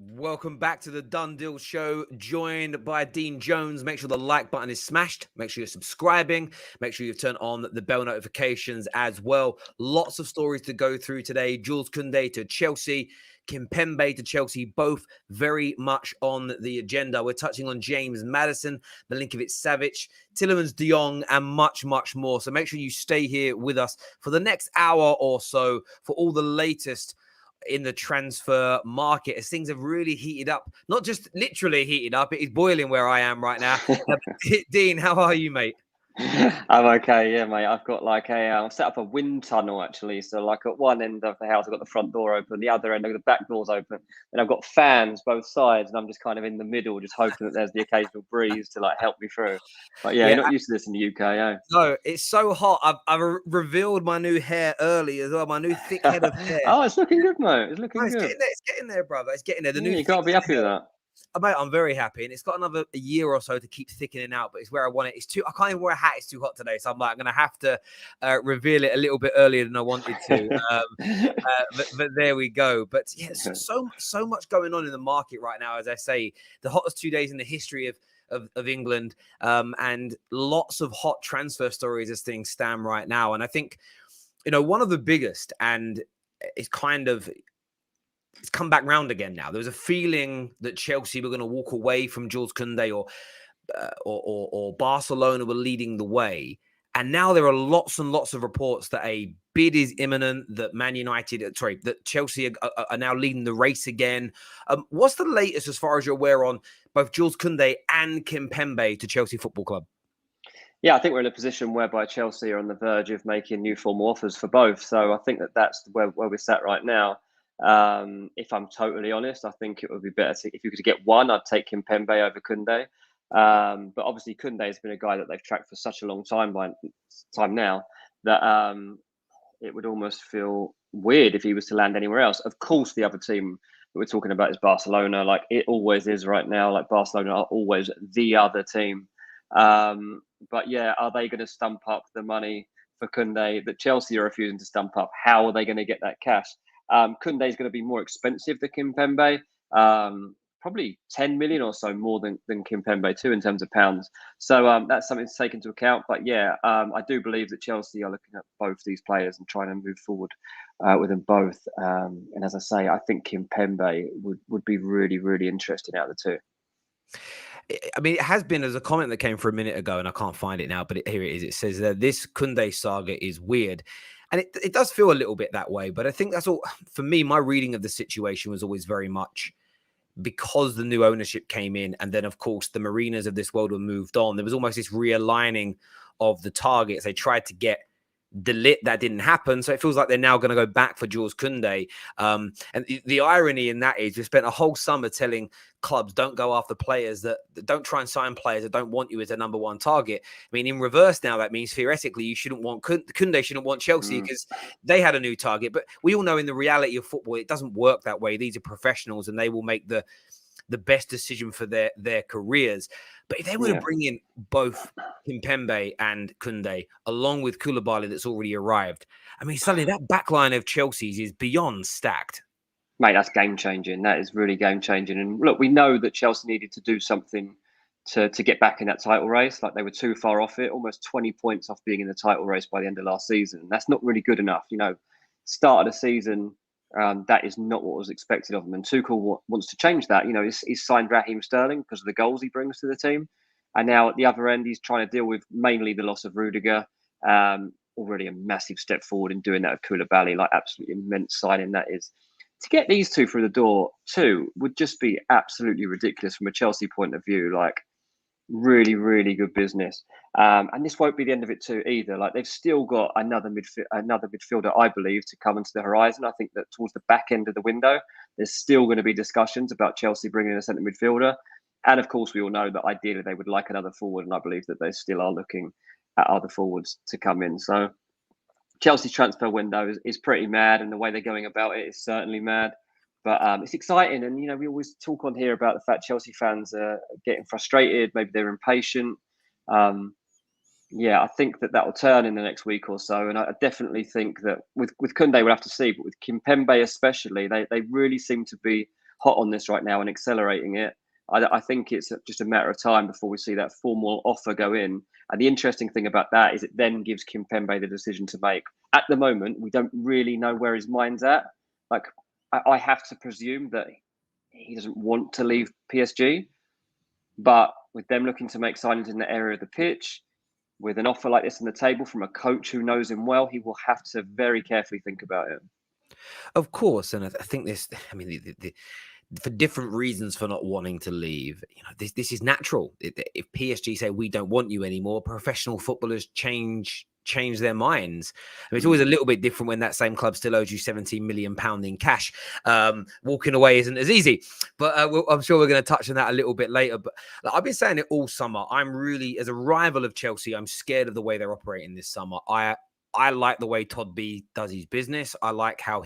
Welcome back to the Done Deal Show, joined by Dean Jones. Make sure the like button is smashed. Make sure you're subscribing. Make sure you've turned on the bell notifications as well. Lots of stories to go through today. Jules Kounde to Chelsea, Kimpembe to Chelsea, both very much on the agenda. We're touching on James Maddison, Milinkovic-Savic, Tielemans, Jong, and much, much more. So make sure you stay here with us for the next hour or so for all the latest in the transfer market as things have really heated up. Not just literally heated up, it is boiling where I am right now. Dean, how are you, mate? I'm okay, yeah, mate. I've got I've set up a wind tunnel actually. So like at one end of the house, I've got the front door open, the other end, I've got the back doors open, and I've got fans both sides, and I'm just kind of in the middle, just hoping that there's the occasional breeze to like help me through. But yeah, Yeah, you're not used to this in the UK, eh? no, it's so hot. I've revealed my new hair early as well, my new thick head of hair. Oh, it's looking good, mate. It's No, looking it's good. getting there. It's getting there, brother. It's getting there. The Yeah, new you thick gotta be head of happy with hair. that. Mate, I'm very happy, and it's got another year or so to keep thickening out, but it's where I want it. It's too. I can't even wear a hat. It's too hot today, so I'm like, I'm gonna have to reveal it a little bit earlier than I wanted to. But there we go. But yes, so much going on in the market right now. As I say, the hottest 2 days in the history of England, and lots of hot transfer stories as things stand right now. And I think, one of the biggest, and it's kind of it's come back round again now. There was a feeling that Chelsea were going to walk away from Jules Kounde, or Barcelona were leading the way. And now there are lots and lots of reports that a bid is imminent, that that Chelsea are now leading the race again. What's the latest, as far as you're aware, on both Jules Kounde and Kimpembe to Chelsea Football Club? Yeah, I think we're in a position whereby Chelsea are on the verge of making new formal offers for both. So I think that's where we're sat right now. If I'm totally honest, I think it would be better if you could get one, I'd take Kimpembe over Kounde. But obviously, Kounde has been a guy that they've tracked for such a long time now that it would almost feel weird if he was to land anywhere else. Of course, the other team that we're talking about is Barcelona. Like it always is right now. Like Barcelona are always the other team. But yeah, are they going to stump up the money for Kounde that Chelsea are refusing to stump up? How are they going to get that cash? Kounde is going to be more expensive than Kimpembe. Probably 10 million or so more than Kimpembe too in terms of pounds. So that's something to take into account. But yeah, I do believe that Chelsea are looking at both these players and trying to move forward with them both. And as I say, I think Kimpembe would be really, really interesting out of the two. I mean, it has been, as a comment that came for a minute ago, and I can't find it now, but here it is. It says that this Kounde saga is weird. And it does feel a little bit that way. But I think that's all, for me, my reading of the situation was always very much because the new ownership came in. And then, of course, the Marinas of this world were moved on. There was almost this realigning of the targets. They tried to get De Ligt, that didn't happen, so it feels like they're now going to go back for Jules Kounde. And the irony in that is we spent a whole summer telling clubs don't go after players that don't try and sign players that don't want you as a number one target. I mean, in reverse now, that means theoretically you shouldn't want Kounde shouldn't want Chelsea because they had a new target. But we all know in the reality of football, it doesn't work that way. These are professionals and they will make the best decision for their careers. But if they were to bring in both Kimpembe and Kounde, along with Koulibaly that's already arrived, I mean, suddenly that backline of Chelsea's is beyond stacked. Mate, that's game changing. That is really game changing. And look, we know that Chelsea needed to do something to get back in that title race. Like they were too far off it, almost 20 points off being in the title race by the end of last season. That's not really good enough. Start of the season, that is not what was expected of him. And Tuchel wants to change that. He's signed Raheem Sterling because of the goals he brings to the team. And now at the other end, he's trying to deal with mainly the loss of Rudiger. Already a massive step forward in doing that with Koulibaly, like absolutely immense signing that is. To get these two through the door too would just be absolutely ridiculous from a Chelsea point of view. Like really, really good business. And this won't be the end of it too either. Like they've still got another midfielder, I believe, to come into the horizon. I think that towards the back end of the window, there's still going to be discussions about Chelsea bringing in a centre midfielder. And of course, we all know that ideally they would like another forward, and I believe that they still are looking at other forwards to come in. So Chelsea's transfer window is pretty mad, and the way they're going about it is certainly mad. But it's exciting, and we always talk on here about the fact Chelsea fans are getting frustrated. Maybe they're impatient. I think that will turn in the next week or so, and I definitely think that with Kounde we'll have to see, but with Kimpembe especially, they really seem to be hot on this right now and accelerating it. I think it's just a matter of time before we see that formal offer go in. And the interesting thing about that is it then gives Kimpembe the decision to make. At the moment, we don't really know where his mind's at. Like, I have to presume that he doesn't want to leave PSG. But with them looking to make signings in the area of the pitch, with an offer like this on the table from a coach who knows him well, he will have to very carefully think about it. Of course, and I think this. I mean, for different reasons for not wanting to leave, this is natural. If PSG say we don't want you anymore, professional footballers change their minds. I mean, it's always a little bit different when that same club still owes you £17 million in cash. Walking away isn't as easy, but I'm sure we're going to touch on that a little bit later. But I've been saying it all summer. I'm really, as a rival of Chelsea, I'm scared of the way they're operating this summer. I like the way TODD does his business. I like how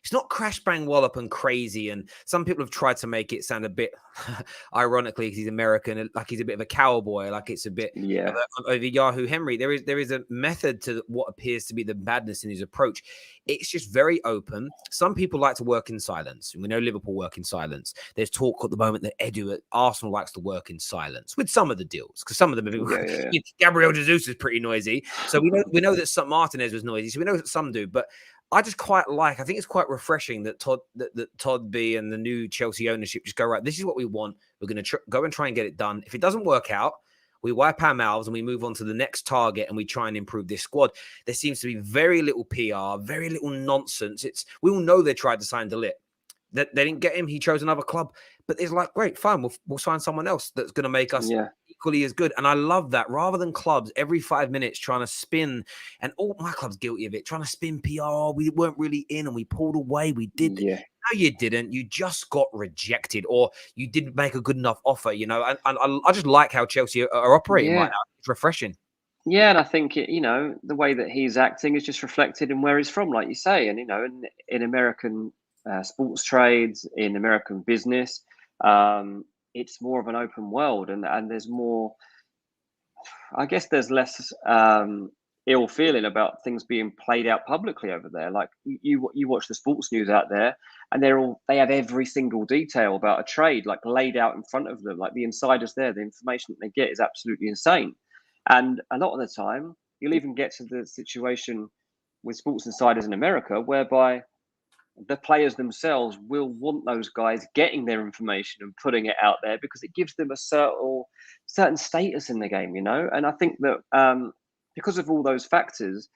it's not crash, bang, wallop and crazy. And some people have tried to make it sound a bit, ironically, because he's American, like he's a bit of a cowboy, like it's a bit of a Yahoo Henry. There is a method to what appears to be the madness in his approach. It's just very open. Some people like to work in silence. We know Liverpool work in silence. There's talk at the moment that Edu at Arsenal likes to work in silence with some of the deals, because some of them, Gabriel Jesus is pretty noisy. So we know that some Martinez was noisy. So we know that some do, but I just I think it's quite refreshing that Todd B and the new Chelsea ownership just go, right, this is what we want. We're going to go and try and get it done. If it doesn't work out, we wipe our mouths and we move on to the next target and we try and improve this squad. There seems to be very little PR, very little nonsense. We all know they tried to sign De Ligt. That they didn't get him. He chose another club. But it's like, great, fine. We'll sign someone else that's going to make us equally as good. And I love that. Rather than clubs every 5 minutes trying to spin, and all my club's guilty of it, trying to spin PR. We weren't really in and we pulled away. We did. Yeah. No, you didn't. You just got rejected, or you didn't make a good enough offer, And I just like how Chelsea are operating right now. It's refreshing. Yeah, and I think the way that he's acting is just reflected in where he's from, like you say, and in American sports trades, in American business, it's more of an open world, and there's more. I guess there's less ill feeling about things being played out publicly over there. Like you watch the sports news out there, and they have every single detail about a trade like laid out in front of them. Like the insiders there, the information that they get is absolutely insane. And a lot of the time, you'll even get to the situation with sports insiders in America, whereby the players themselves will want those guys getting their information and putting it out there because it gives them a certain status in the game, And I think that because of all those factors,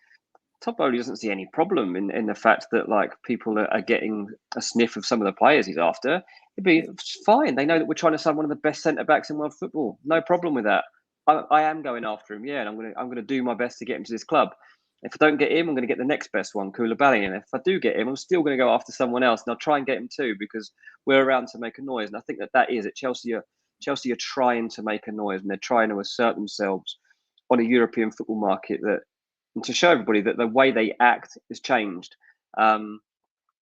Todd Bowley doesn't see any problem in the fact that like people are getting a sniff of some of the players he's after. It'd be fine. They know that we're trying to sign one of the best centre backs in world football. No problem with that. I am going after him, and I'm gonna do my best to get him to this club. If I don't get him, I'm going to get the next best one, Koulibaly. And if I do get him, I'm still going to go after someone else, and I'll try and get him too because we're around to make a noise. And I think that is it. Chelsea are trying to make a noise, and they're trying to assert themselves on a European football market and to show everybody that the way they act has changed. There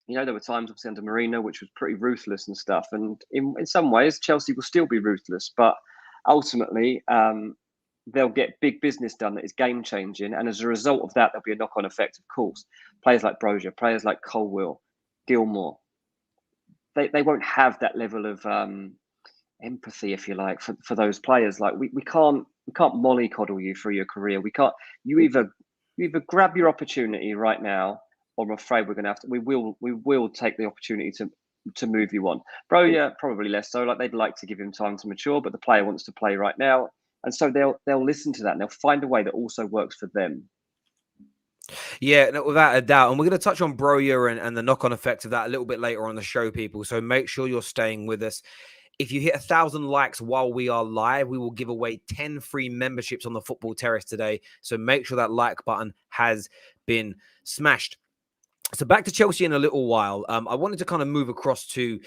were times obviously under Mourinho which was pretty ruthless and stuff, and in some ways Chelsea will still be ruthless, but ultimately they'll get big business done that is game changing, and as a result of that, there'll be a knock on effect. Of course, players like Brozier, players like Colwill, Gilmore, they won't have that level of empathy, if you like, for those players. Like we can't mollycoddle you through your career. We can't. You either grab your opportunity right now, or I'm afraid we're going to have to. We will take the opportunity to move you on. Brozier probably less so. Like they'd like to give him time to mature, but the player wants to play right now. And so they'll listen to that and they'll find a way that also works for them. Yeah, no, without a doubt. And we're going to touch on Brozier and the knock-on effect of that a little bit later on the show, people. So make sure you're staying with us. If you hit 1,000 likes while we are live, we will give away 10 free memberships on the Football Terrace today. So make sure that like button has been smashed. So back to Chelsea in a little while. I wanted to kind of move across to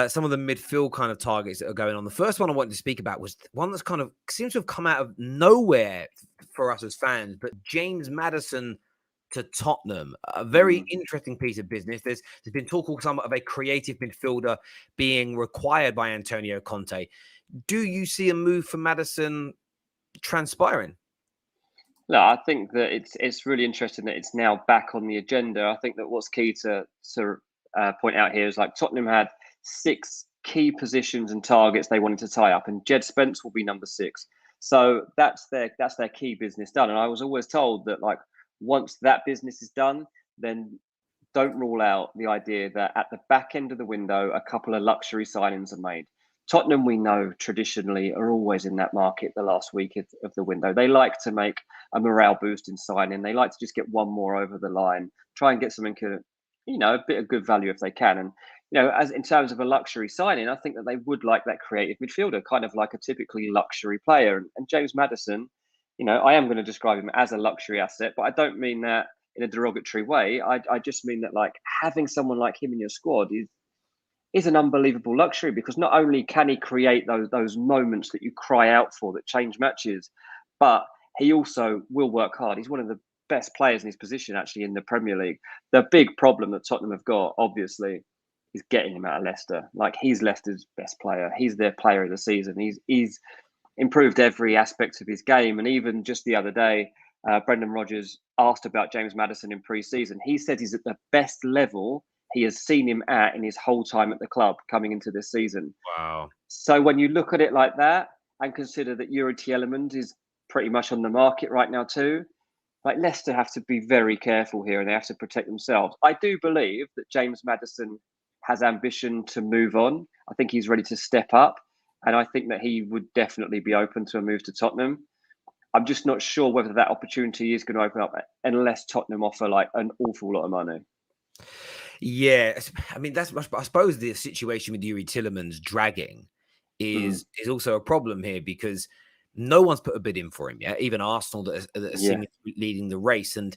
some of the midfield kind of targets that are going on. The first one I wanted to speak about was one that's kind of seems to have come out of nowhere for us as fans, but James Maddison to Tottenham, a very interesting piece of business. There's been talk somewhat of a creative midfielder being required by Antonio Conte. Do you see a move for Maddison transpiring? No, I think that it's really interesting that it's now back on the agenda. I think that what's key to point out here is like Tottenham had 6 key positions and targets they wanted to tie up, and Jed Spence will be number 6. So that's their key business done. And I was always told that like once that business is done, then don't rule out the idea that at the back end of the window, a couple of luxury signings are made. Tottenham, we know traditionally, are always in that market the last week of the window. They like to make a morale boost in signing. They like to just get one more over the line, try and get something, a bit of good value if they can. And, as in terms of a luxury signing, I think that they would like that creative midfielder, kind of like a typically luxury player. And James Maddison, I am going to describe him as a luxury asset, but I don't mean that in a derogatory way. I just mean that like having someone like him in your squad is an unbelievable luxury, because not only can he create those moments that you cry out for that change matches, but he also will work hard. He's one of the best players in his position actually in the Premier League. The big problem that Tottenham have got, obviously, is getting him out of Leicester. Like, he's Leicester's best player. He's their player of the season. He's improved every aspect of his game. And even just the other day, Brendan Rodgers asked about James Maddison in pre-season. He said he's at the best level he has seen him at in his whole time at the club coming into this season. Wow. So when you look at it like that and consider that Tielemans is pretty much on the market right now too, like Leicester have to be very careful here, and they have to protect themselves. I do believe that James Maddison has ambition to move on. I think he's ready to step up, and I think that he would definitely be open to a move to Tottenham. I'm just not sure whether that opportunity is going to open up unless Tottenham offer like an awful lot of money. Yeah, I mean, I suppose the situation with Youri Tielemans dragging is also a problem here, because no one's put a bid in for him yet, even Arsenal that are seemingly leading the race, and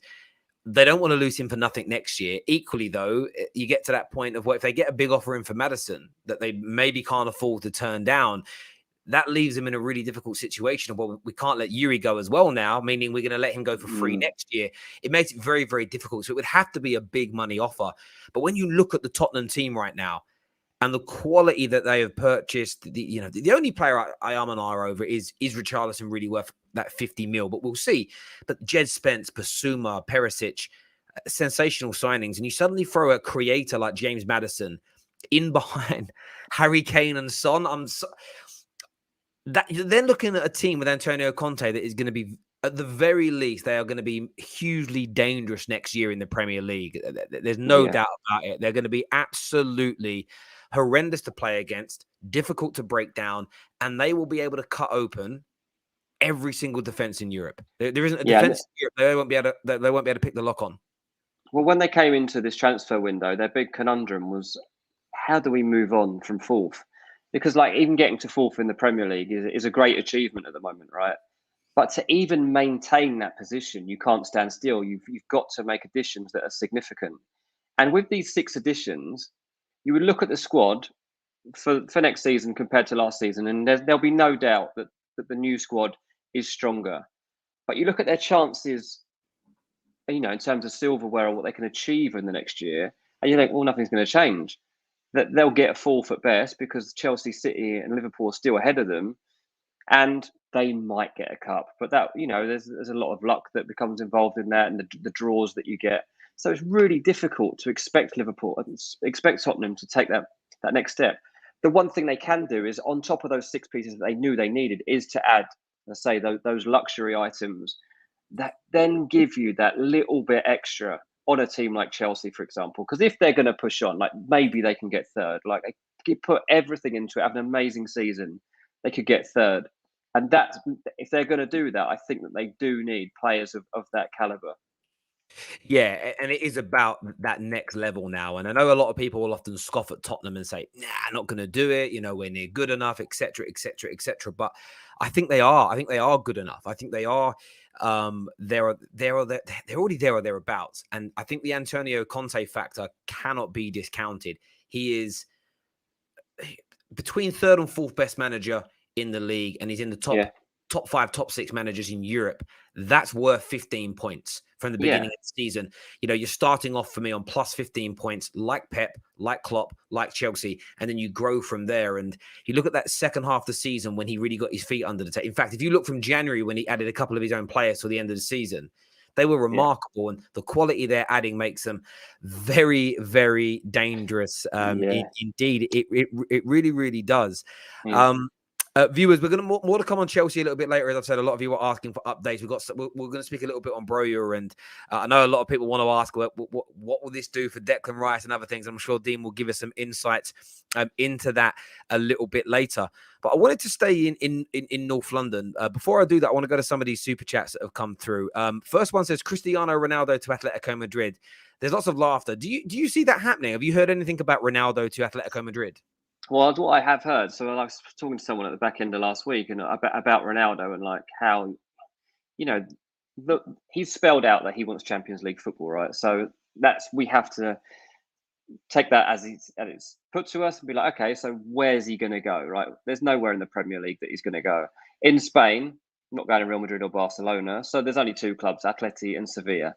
they don't want to lose him for nothing next year. Equally, though, you get to that point of what if they get a big offer in for Maddison that they maybe can't afford to turn down. That leaves him in a really difficult situation of, well, we can't let Youri go as well now, meaning we're going to let him go for free next year. It makes it very, very difficult. So it would have to be a big money offer. But when you look at the Tottenham team right now and the quality that they have purchased, the only player I am an eye over is Richarlison really worth that 50 mil, but we'll see. But Jed Spence, Basuma, Perisic, sensational signings. And you suddenly throw a creator like James Maddison in behind Harry Kane and Son. That they're looking at a team with Antonio Conte that is going to be, at the very least, they are going to be hugely dangerous next year in the Premier League. There's no doubt about it. They're going to be absolutely horrendous to play against, difficult to break down, and they will be able to cut open every single defense in Europe. There isn't a defense in Europe they won't be able to pick the lock on. Well, when they came into this transfer window, their big conundrum was, how do we move on from fourth? Because like even getting to fourth in the Premier League is a great achievement at the moment, right? But to even maintain that position, you can't stand still. You've got to make additions that are significant. And with these 6 additions, you would look at the squad for next season compared to last season, and there'll be no doubt that the new squad is stronger. But you look at their chances, in terms of silverware or what they can achieve in the next year, and you think, well, nothing's going to change. That they'll get a 4th at best because Chelsea, City, and Liverpool are still ahead of them, and they might get a cup. But that, there's a lot of luck that becomes involved in that, and the draws that you get. So it's really difficult to expect Tottenham to take that next step. The one thing they can do is, on top of those 6 pieces that they knew they needed, is to add, let's say, those luxury items that then give you that little bit extra on a team like Chelsea, for example. Because if they're going to push on, like maybe they can get third. Like they could put everything into it, have an amazing season, they could get third. And that's, if they're going to do that, I think that they do need players of that caliber. Yeah, and it is about that next level now. And I know a lot of people will often scoff at Tottenham and say, nah, not going to do it. We're near good enough, etc., etc., etc. But I think they are. I think they are good enough. I think they are. They're already there or thereabouts. And I think the Antonio Conte factor cannot be discounted. He is between 3rd and 4th best manager in the league, and he's in the top 5, top 6 managers in Europe. That's worth 15 points from the beginning of the season. You're starting off for me on plus 15 points, like Pep, like Klopp, like Chelsea, and then you grow from there. And you look at that second half of the season when he really got his feet under the table. In fact, if you look from January when he added a couple of his own players to the end of the season, They were remarkable, and the quality they're adding makes them very, very dangerous. Indeed, it really, really does. Viewers, we're going to more to come on Chelsea a little bit later. As I've said, a lot of you are asking for updates. We're going to speak a little bit on Broja, and I know a lot of people want to ask what will this do for Declan Rice and other things. I'm sure Dean will give us some insights into that a little bit later. But I wanted to stay in North London. Before I do that, I want to go to some of these super chats that have come through. First one says Cristiano Ronaldo to Atletico Madrid. There's lots of laughter. Do you see that happening? Have you heard anything about Ronaldo to Atletico Madrid? Well, what I have heard, so I was talking to someone at the back end of last week and about Ronaldo and like how, he's spelled out that he wants Champions League football, right? So we have to take that as it's put to us and be like, okay, so where's he going to go, right? There's nowhere in the Premier League that he's going to go. In Spain, not going to Real Madrid or Barcelona. So there's only two clubs, Atleti and Sevilla.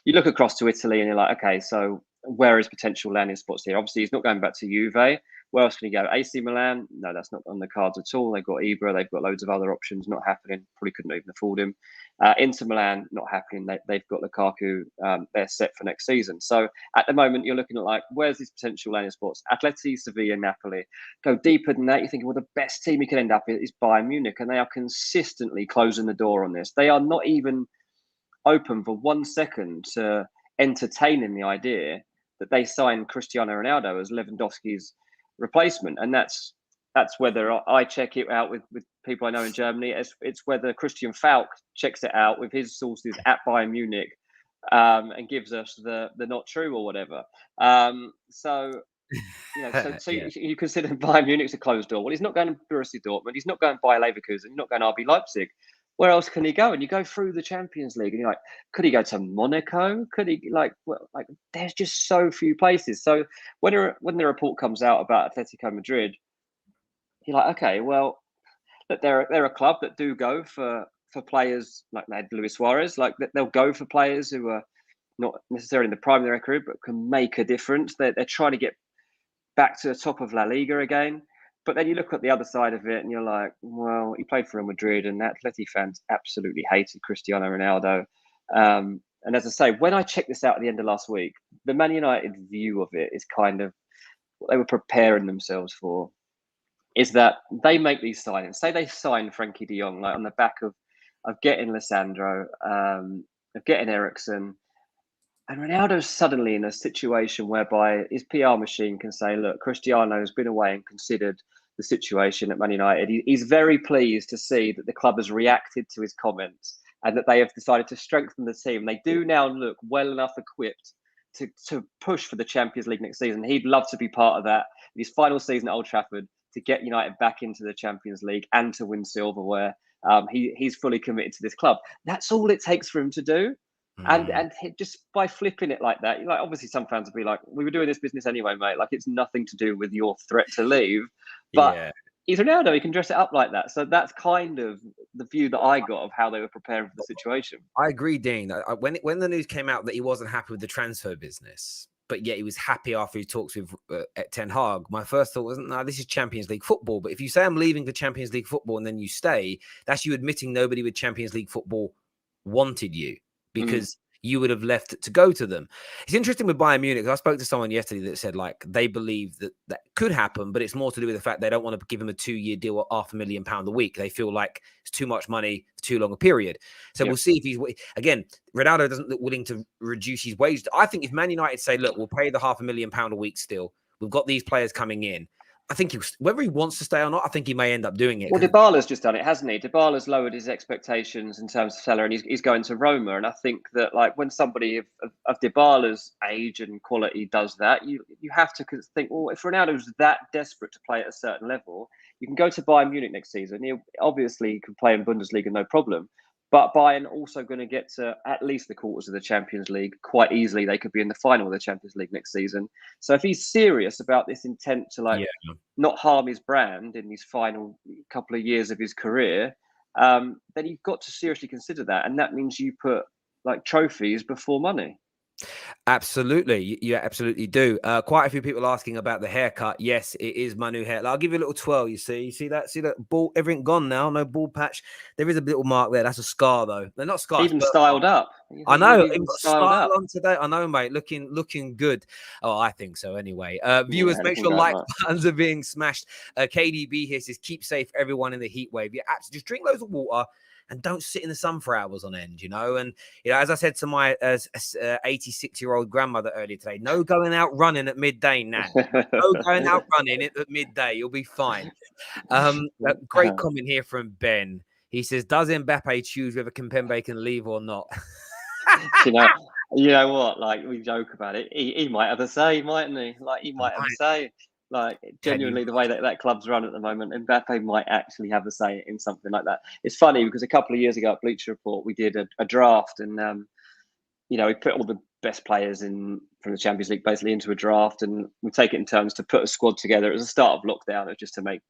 You look across to Italy and you're like, okay, so where is potential landing spots here? Obviously, he's not going back to Juve. Where else can he go? AC Milan? No, that's not on the cards at all. They've got Ibra. They've got loads of other options. Not happening. Probably couldn't even afford him. Inter Milan, not happening. They've got Lukaku. They're set for next season. So at the moment, you're looking at like, where's these potential landing spots? Atleti, Sevilla, Napoli. Go deeper than that. You're thinking, well, the best team he could end up in is Bayern Munich. And they are consistently closing the door on this. They are not even open for 1 second to entertaining the idea that they signed Cristiano Ronaldo as Lewandowski's replacement. And that's whether I check it out with people I know in Germany. It's whether Christian Falk checks it out with his sources at Bayern Munich and gives us the not true or whatever. So you consider Bayern Munich's a closed door. Well, he's not going to Borussia Dortmund. He's not going to Bayer Leverkusen. He's not going to RB Leipzig. Where else can he go? And you go through the Champions League and you're like, could he go to Monaco? Could he there's just so few places. So when the report comes out about Atletico Madrid, you're like, okay, well, that they're a club that do go for players like they had Luis Suarez, like they'll go for players who are not necessarily in the prime of their career, but can make a difference. They're trying to get back to the top of La Liga again. But then you look at the other side of it and you're like, well, he played for Real Madrid and Atleti fans absolutely hated Cristiano Ronaldo. And as I say, when I checked this out at the end of last week, the Man United view of it is kind of what they were preparing themselves for, is that they make these signings. Say they sign Frankie de Jong, like on the back of getting Lissandro, of getting Eriksen, and Ronaldo's suddenly in a situation whereby his PR machine can say, look, Cristiano's been away and considered the situation at Man United. He's very pleased to see that the club has reacted to his comments and that they have decided to strengthen the team. They do now look well enough equipped to push for the Champions League next season. He'd love to be part of that. In his final season at Old Trafford, to get United back into the Champions League and to win silverware. He's fully committed to this club. That's all it takes for him to do. And just by flipping it like that, like obviously some fans will be like, we were doing this business anyway, mate. Like it's nothing to do with your threat to leave. But he's Ronaldo. He can dress it up like that. So that's kind of the view that I got of how they were preparing for the situation. I agree, Dean. When the news came out that he wasn't happy with the transfer business, but yet he was happy after he talks with Ten Hag, my first thought was, no, this is Champions League football. But if you say I'm leaving for Champions League football and then you stay, that's you admitting nobody with Champions League football wanted you, because you would have left to go to them. It's interesting with Bayern Munich. I spoke to someone yesterday that said like they believe that could happen, but it's more to do with the fact they don't want to give him a 2-year deal at £500,000 a week. They feel like it's too much money for too long a period. So we'll see if he's, again, Ronaldo doesn't look willing to reduce his wage. I think if Man United say, look, we'll pay the £500,000 a week still, we've got these players coming in, I think whether he wants to stay or not, I think he may end up doing it. Well, Dybala's just done it, hasn't he? Dybala's lowered his expectations in terms of salary, and he's going to Roma. And I think that, like, when somebody of Dybala's age and quality does that, you have to think, well, if Ronaldo's that desperate to play at a certain level, you can go to Bayern Munich next season. He obviously can play in Bundesliga, no problem. But Bayern also going to get to at least the quarters of the Champions League quite easily. They could be in the final of the Champions League next season. So if he's serious about this intent to not harm his brand in these final couple of years of his career, then you've got to seriously consider that. And that means you put like trophies before money. Absolutely. You absolutely do. Quite a few people asking about the haircut. Yes, it is my new hair. I'll give you a little twirl. You see that? See that ball? Everything gone now. No bald patch. There is a little mark there. That's a scar though. They're not scars. Even styled up. You I think you've know. even Even got styled style up? on today. I know, mate. Looking good. Oh, I think so. Anyway, Yeah, viewers, make looking sure great, like mate. buttons are being smashed. KDB here says, "Keep safe, everyone in the heat wave. Yeah, absolutely. Just drink loads of water." And don't sit in the sun for hours on end, And as I said to my 86-year-old grandmother earlier today, no going out running at midday, Nan. No going out running at midday. You'll be fine. A great comment here from Ben. He says, "Does Mbappe choose whether Kimpembe can leave or not?" you know, you know what? Like we joke about it. He might have a say, mightn't he? Like he might have a say. Like Can you? genuinely, the way that club's run at the moment, Mbappe might actually have a say in something like that. It's funny because a couple of years ago at Bleacher Report, we did a draft, and we put all the best players in from the Champions League basically into a draft, and we take it in terms to put a squad together. It was the start of lockdown, it was just to make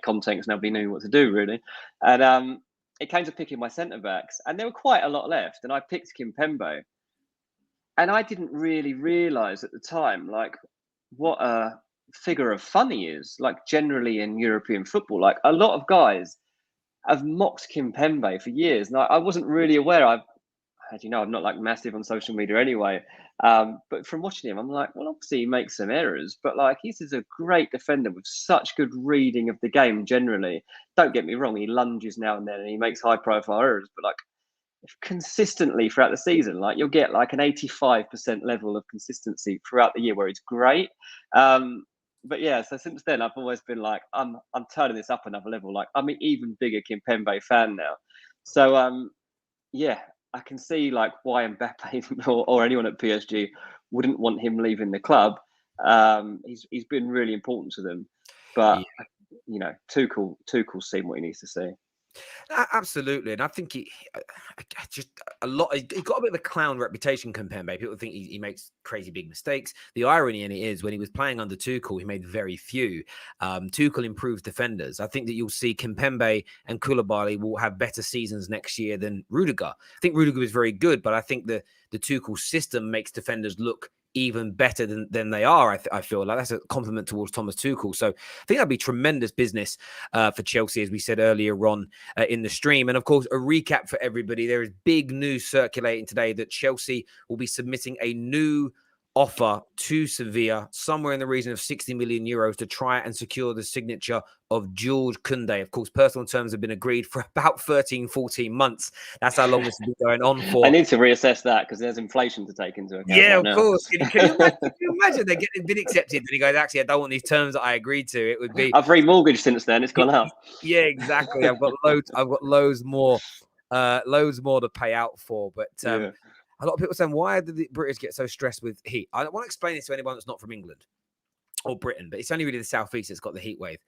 content because nobody knew what to do really, and it came to picking my centre backs, and there were quite a lot left, and I picked Kimpembe, and I didn't really realise at the time like what a figure of fun he is. Like generally in European football, like a lot of guys have mocked Kimpembe for years, and I wasn't really aware. As you know, I'm not like massive on social media anyway. But from watching him, I'm like, well, obviously he makes some errors, but like he's just a great defender with such good reading of the game generally. Don't get me wrong, he lunges now and then and he makes high profile errors, but like consistently throughout the season, like you'll get like an 85% level of consistency throughout the year where it's great. But yeah, so since then I've always been like, I'm turning this up another level. Like I'm an even bigger Kimpembe fan now. So yeah, I can see like why Mbappe or anyone at PSG wouldn't want him leaving the club. He's been really important to them, but Tuchel's seen what he needs to see. Absolutely, and I think he just a lot. He got a bit of a clown reputation, Kimpembe. People think he makes crazy big mistakes. The irony in it is, when he was playing under Tuchel, he made very few. Tuchel improves defenders. I think that you'll see Kimpembe and Koulibaly will have better seasons next year than Rudiger. I think Rudiger is very good, but I think the Tuchel system makes defenders look even better than they are. I feel like that's a compliment towards Thomas Tuchel. So I think that'd be tremendous business for Chelsea, as we said earlier on in the stream. And of course, a recap for everybody. There is big news circulating today that Chelsea will be submitting a new offer to Sevilla, somewhere in the region of 60 million euros, to try and secure the signature of Jules Kounde. Of course, personal terms have been agreed for about 13, 14 months. That's how long this has been going on for. I need to reassess that because there's inflation to take into account. Yeah, right of now. course. Can you imagine they're getting been accepted? And he goes, actually, I don't want these terms that I agreed to. It would be I've remortgaged since then. It's gone up. Yeah, exactly. I've got loads more to pay out for. But Yeah. a lot of people saying, why did the British get so stressed with heat? I don't want to explain this to anyone that's not from England or Britain, but it's only really the southeast that's got the heat wave.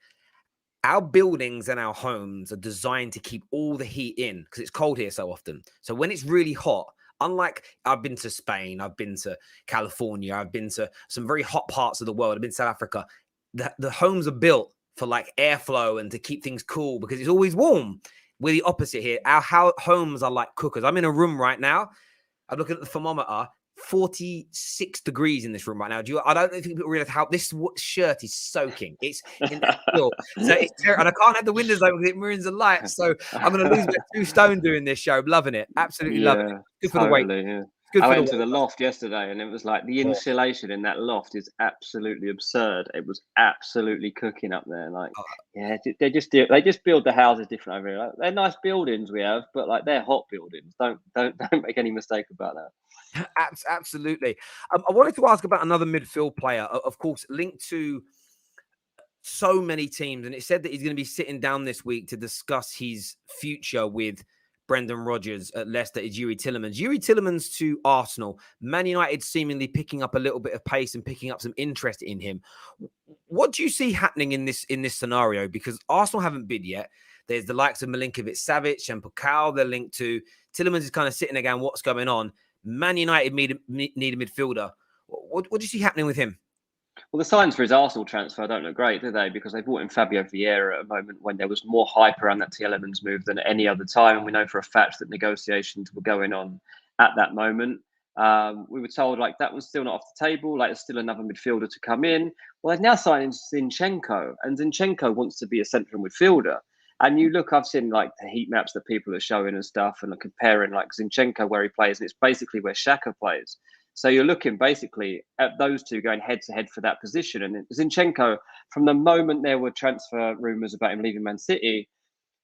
Our buildings and our homes are designed to keep all the heat in because it's cold here so often. So when it's really hot, unlike I've been to Spain, I've been to California, I've been to some very hot parts of the world, I've been to South Africa, the homes are built for like airflow and to keep things cool because it's always warm. We're the opposite here. Our homes are like cookers. I'm in a room right now. I'm looking at the thermometer. 46 degrees in this room right now. I don't think people realize how this shirt is soaking. It's in the chill. So it's terrible. And I can't have the windows open because it ruins the light. So I'm going to lose about 2 stone doing this show. Loving it. Absolutely loving it. Good for the weight. Yeah. Good I for went to the loft yesterday and it was like the insulation in that loft is absolutely absurd. It was absolutely cooking up there. Like, yeah, they just build the houses different over here. Like, they're nice buildings we have, but like they're hot buildings. Don't make any mistake about that. Absolutely. I wanted to ask about another midfield player, of course, linked to so many teams. And it said that he's going to be sitting down this week to discuss his future with Brendan Rodgers at Leicester, is Youri Tielemans. Youri Tielemans to Arsenal. Man United seemingly picking up a little bit of pace and picking up some interest in him. What do you see happening in this scenario? Because Arsenal haven't bid yet. There's the likes of Milinkovic-Savic and Pokal they're linked to. Tielemans is kind of sitting there going, what's going on? Man United need a midfielder. What do you see happening with him? Well, the signs for his Arsenal transfer don't look great, do they? Because they brought in Fabio Vieira at a moment when there was more hype around that Tielemans move than at any other time. And we know for a fact that negotiations were going on at that moment. We were told like that was still not off the table. Like there's still another midfielder to come in. Well, they've now signed Zinchenko, and Zinchenko wants to be a central midfielder. And you look, I've seen like the heat maps that people are showing and stuff, and are comparing like Zinchenko where he plays, and it's basically where Xhaka plays. So you're looking basically at those two going head to head for that position. And Zinchenko, from the moment there were transfer rumours about him leaving Man City,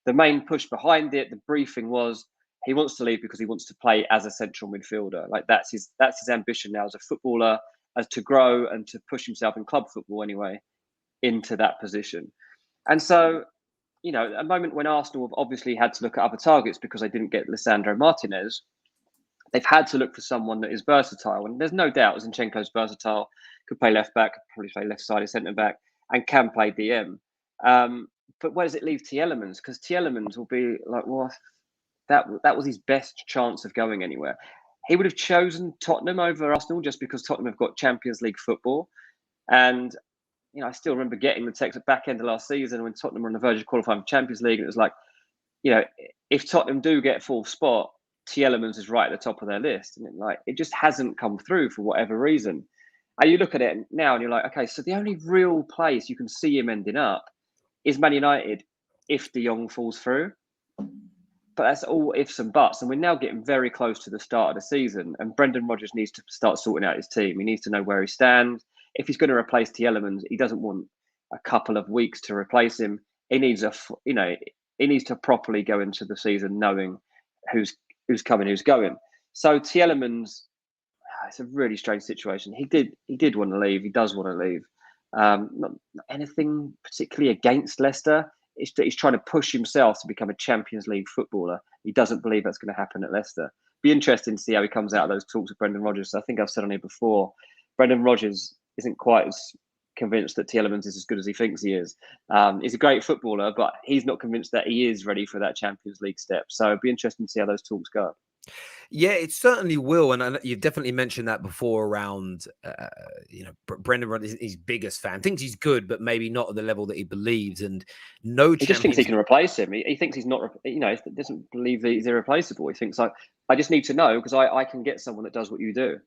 the main push behind it, the briefing was he wants to leave because he wants to play as a central midfielder. Like that's his ambition now as a footballer, as to grow and to push himself in club football anyway into that position. And so, you know, a moment when Arsenal have obviously had to look at other targets because they didn't get Lisandro Martinez, they've had to look for someone that is versatile. And there's no doubt Zinchenko's versatile, could play left back, could probably play left sided centre back, and can play DM. But where does it leave Tielemans? Because Tielemans will be like, well, that was his best chance of going anywhere. He would have chosen Tottenham over Arsenal just because Tottenham have got Champions League football. And, you know, I still remember getting the text at back end of last season when Tottenham were on the verge of qualifying for Champions League. And it was like, you know, if Tottenham do get fourth spot, Tielemans is right at the top of their list. And it just hasn't come through for whatever reason. And you look at it now and you're like, okay, so the only real place you can see him ending up is Man United if De Jong falls through. But that's all ifs and buts. And we're now getting very close to the start of the season. And Brendan Rodgers needs to start sorting out his team. He needs to know where he stands. If he's going to replace Tielemans, he doesn't want a couple of weeks to replace him. He needs he needs to properly go into the season knowing who's coming, who's going. So Tielemans, it's a really strange situation. He did want to leave. He does want to leave. Not anything particularly against Leicester. He's trying to push himself to become a Champions League footballer. He doesn't believe that's going to happen at Leicester. Be interesting to see how he comes out of those talks with Brendan Rodgers. I think I've said on here before, Brendan Rodgers isn't quite as convinced that Tielemans is as good as he thinks he is. He's a great footballer, but he's not convinced that he is ready for that Champions League step. So it'd be interesting to see how those talks go. Yeah, it certainly will, and you've definitely mentioned that before around, Brendan Rodgers, his biggest fan, thinks he's good, but maybe not at the level that he believes, and he just thinks he can replace him. He thinks he's not, he doesn't believe that he's irreplaceable. He thinks like, I just need to know because I can get someone that does what you do.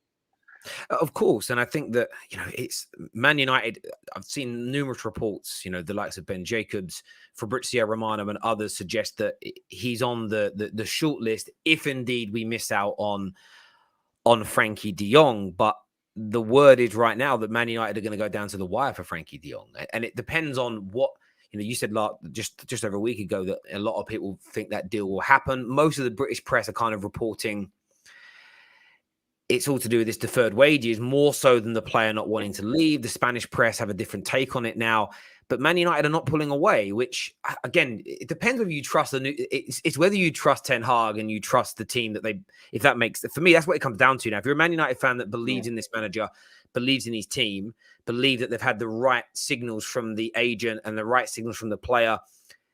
Of course, and I think that it's Man United. I've seen numerous reports. The likes of Ben Jacobs, Fabrizio Romano, and others suggest that he's on the short list if indeed we miss out on Frankie De Jong. But the word is right now that Man United are going to go down to the wire for Frankie De Jong, and it depends on what. You said just over a week ago that a lot of people think that deal will happen. Most of the British press are kind of reporting it's all to do with this deferred wages, more so than the player not wanting to leave. The Spanish press have a different take on it now. But Man United are not pulling away, which, again, it depends whether you trust it's whether you trust Ten Hag and you trust the team that if that makes, for me, that's what it comes down to now. If you're a Man United fan that believes in this manager, believes in his team, believes that they've had the right signals from the agent and the right signals from the player,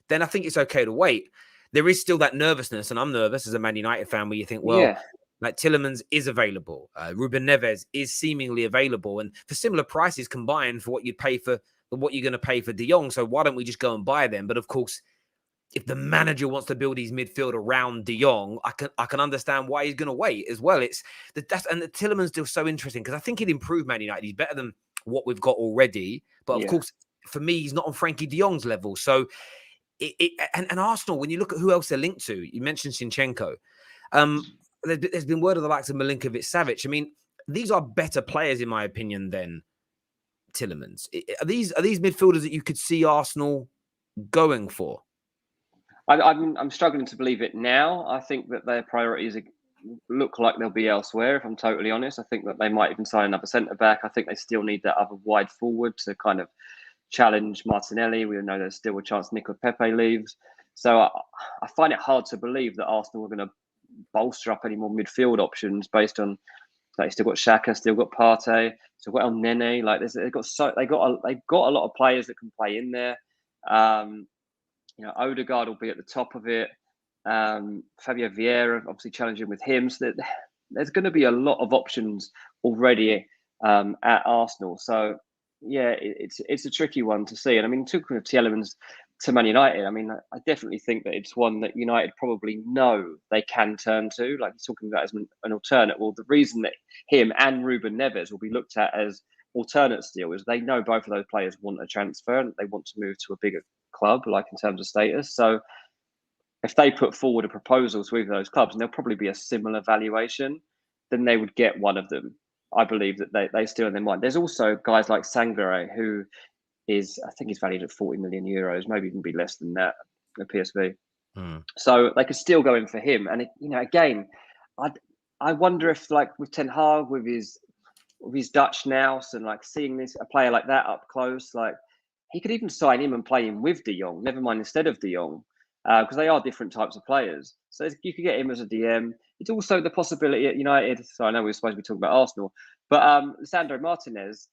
then I think it's okay to wait. There is still that nervousness, and I'm nervous as a Man United fan, where you think, well, like Tielemans is available. Ruben Neves is seemingly available. And for similar prices combined for what you'd pay for what you're going to pay for De Jong. So why don't we just go and buy them? But of course, if the manager wants to build his midfield around De Jong, I can understand why he's going to wait as well. And the Tielemans deal so interesting because I think he'd improve Man United. He's better than what we've got already. But of course, for me, he's not on Frankie De Jong's level. So and Arsenal, when you look at who else they're linked to, you mentioned Zinchenko. There's been word of the likes of Milinkovic-Savic. I mean, these are better players, in my opinion, than Tielemans. Are these midfielders that you could see Arsenal going for? I'm struggling to believe it now. I think that their priorities look like they'll be elsewhere, if I'm totally honest. I think that they might even sign another centre-back. I think they still need that other wide forward to kind of challenge Martinelli. We know there's still a chance Nico Pepe leaves. So I find it hard to believe that Arsenal are going to bolster up any more midfield options based on like still got Xhaka, still got Partey, still got El Nene. Like they've got a lot of players that can play in there. Odegaard will be at the top of it. Fabio Vieira obviously challenging with him. So there's going to be a lot of options already at Arsenal. So yeah, it's a tricky one to see. And I mean, talking of Tielemans, to Man United, I mean, I definitely think that it's one that United probably know they can turn to. Like he's talking about as an alternate. Well, the reason that him and Ruben Neves will be looked at as alternate still is they know both of those players want a transfer and they want to move to a bigger club, like in terms of status. So if they put forward a proposal to either of those clubs, and there'll probably be a similar valuation, then they would get one of them. I believe that they still in their mind. There's also guys like Sangare, who is, I think he's valued at 40 million euros, maybe even be less than that at PSV. So they could still go in for him. And again, I wonder if like with Ten Hag, with his Dutch nous and like seeing a player like that up close, like he could even sign him and play him with De Jong, never mind instead of De Jong, because they are different types of players. So you could get him as a DM. It's also the possibility at United. So I know we're supposed to be talking about Arsenal, but Sandro Martinez,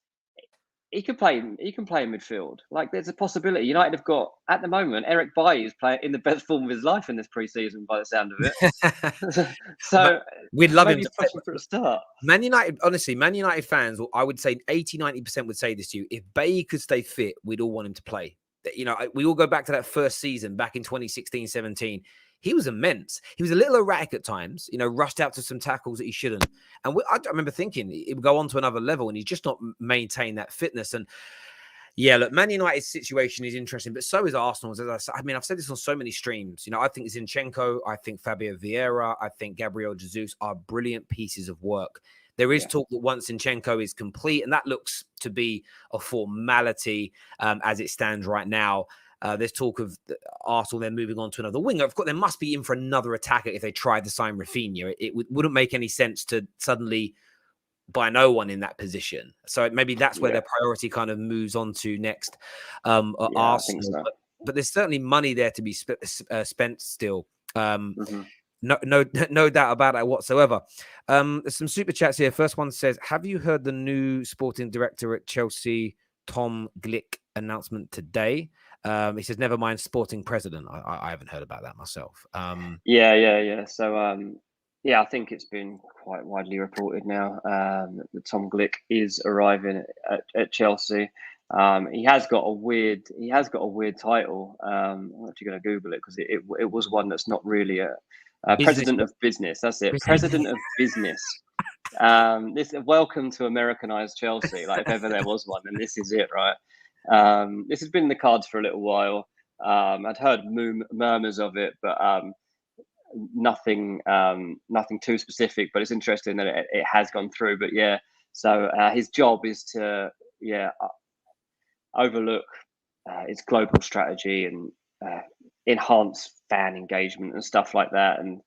he can play in midfield. Like there's a possibility. United have got at the moment Eric Bailly is playing in the best form of his life in this pre-season by the sound of it. So we'd love him maybe to push him for a start. Man United, honestly, Man United fans, I would say 80-90% would say this to you. If Bailly could stay fit, we'd all want him to play. We all go back to that first season back in 2016-17. He was immense. He was a little erratic at times, rushed out to some tackles that he shouldn't. And I remember thinking it would go on to another level, and he's just not maintained that fitness. And yeah, look, Man United's situation is interesting, but so is Arsenal's. I mean, I've said this on so many streams. I think Zinchenko, I think Fabio Vieira, I think Gabriel Jesus are brilliant pieces of work. There is talk that once Zinchenko is complete, and that looks to be a formality as it stands right now. There's talk of Arsenal then moving on to another winger. Of course, there must be in for another attacker if they tried to sign Rafinha. It wouldn't make any sense to suddenly buy no one in that position. So maybe that's where their priority kind of moves on to next. Arsenal, I think so. but there's certainly money there to be spent still. No doubt about that whatsoever. There's some super chats here. First one says, have you heard the new sporting director at Chelsea, Tom Glick, announcement today? He says, never mind sporting president. I haven't heard about that myself. Yeah. So, I think it's been quite widely reported now that Tom Glick is arriving at Chelsea. He has got a weird title. I'm actually going to Google it because it was one that's not really a president of business. That's it. President of business. This welcome to Americanized Chelsea. Like if ever there was one, and this is it, right? This has been in the cards for a little while. I'd heard murmurs of it, but nothing too specific. But it's interesting that it has gone through. But yeah, so his job is to overlook its global strategy and enhance fan engagement and stuff like that, and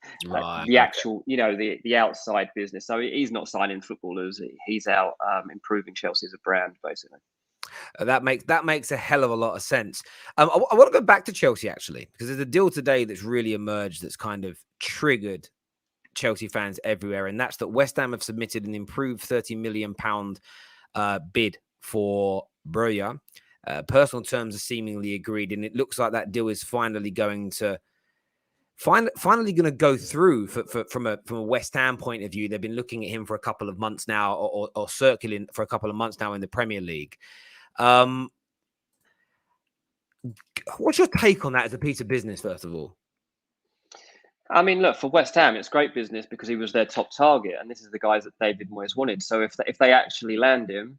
the actual, the outside business. So he's not signing footballers; he's out improving Chelsea as a brand, basically. That makes a hell of a lot of sense. I want to go back to Chelsea actually, because there's a deal today that's really emerged that's kind of triggered Chelsea fans everywhere, and that's that West Ham have submitted an improved £30 million bid for Broja. Personal terms are seemingly agreed, and it looks like that deal is finally going to go through from a West Ham point of view. They've been looking at him for a couple of months now, or circling for a couple of months now in the Premier League. What's your take on that as a piece of business, first of all? I mean, look, for West Ham, it's great business because he was their top target, and this is the guys that David Moyes wanted. So if they actually land him,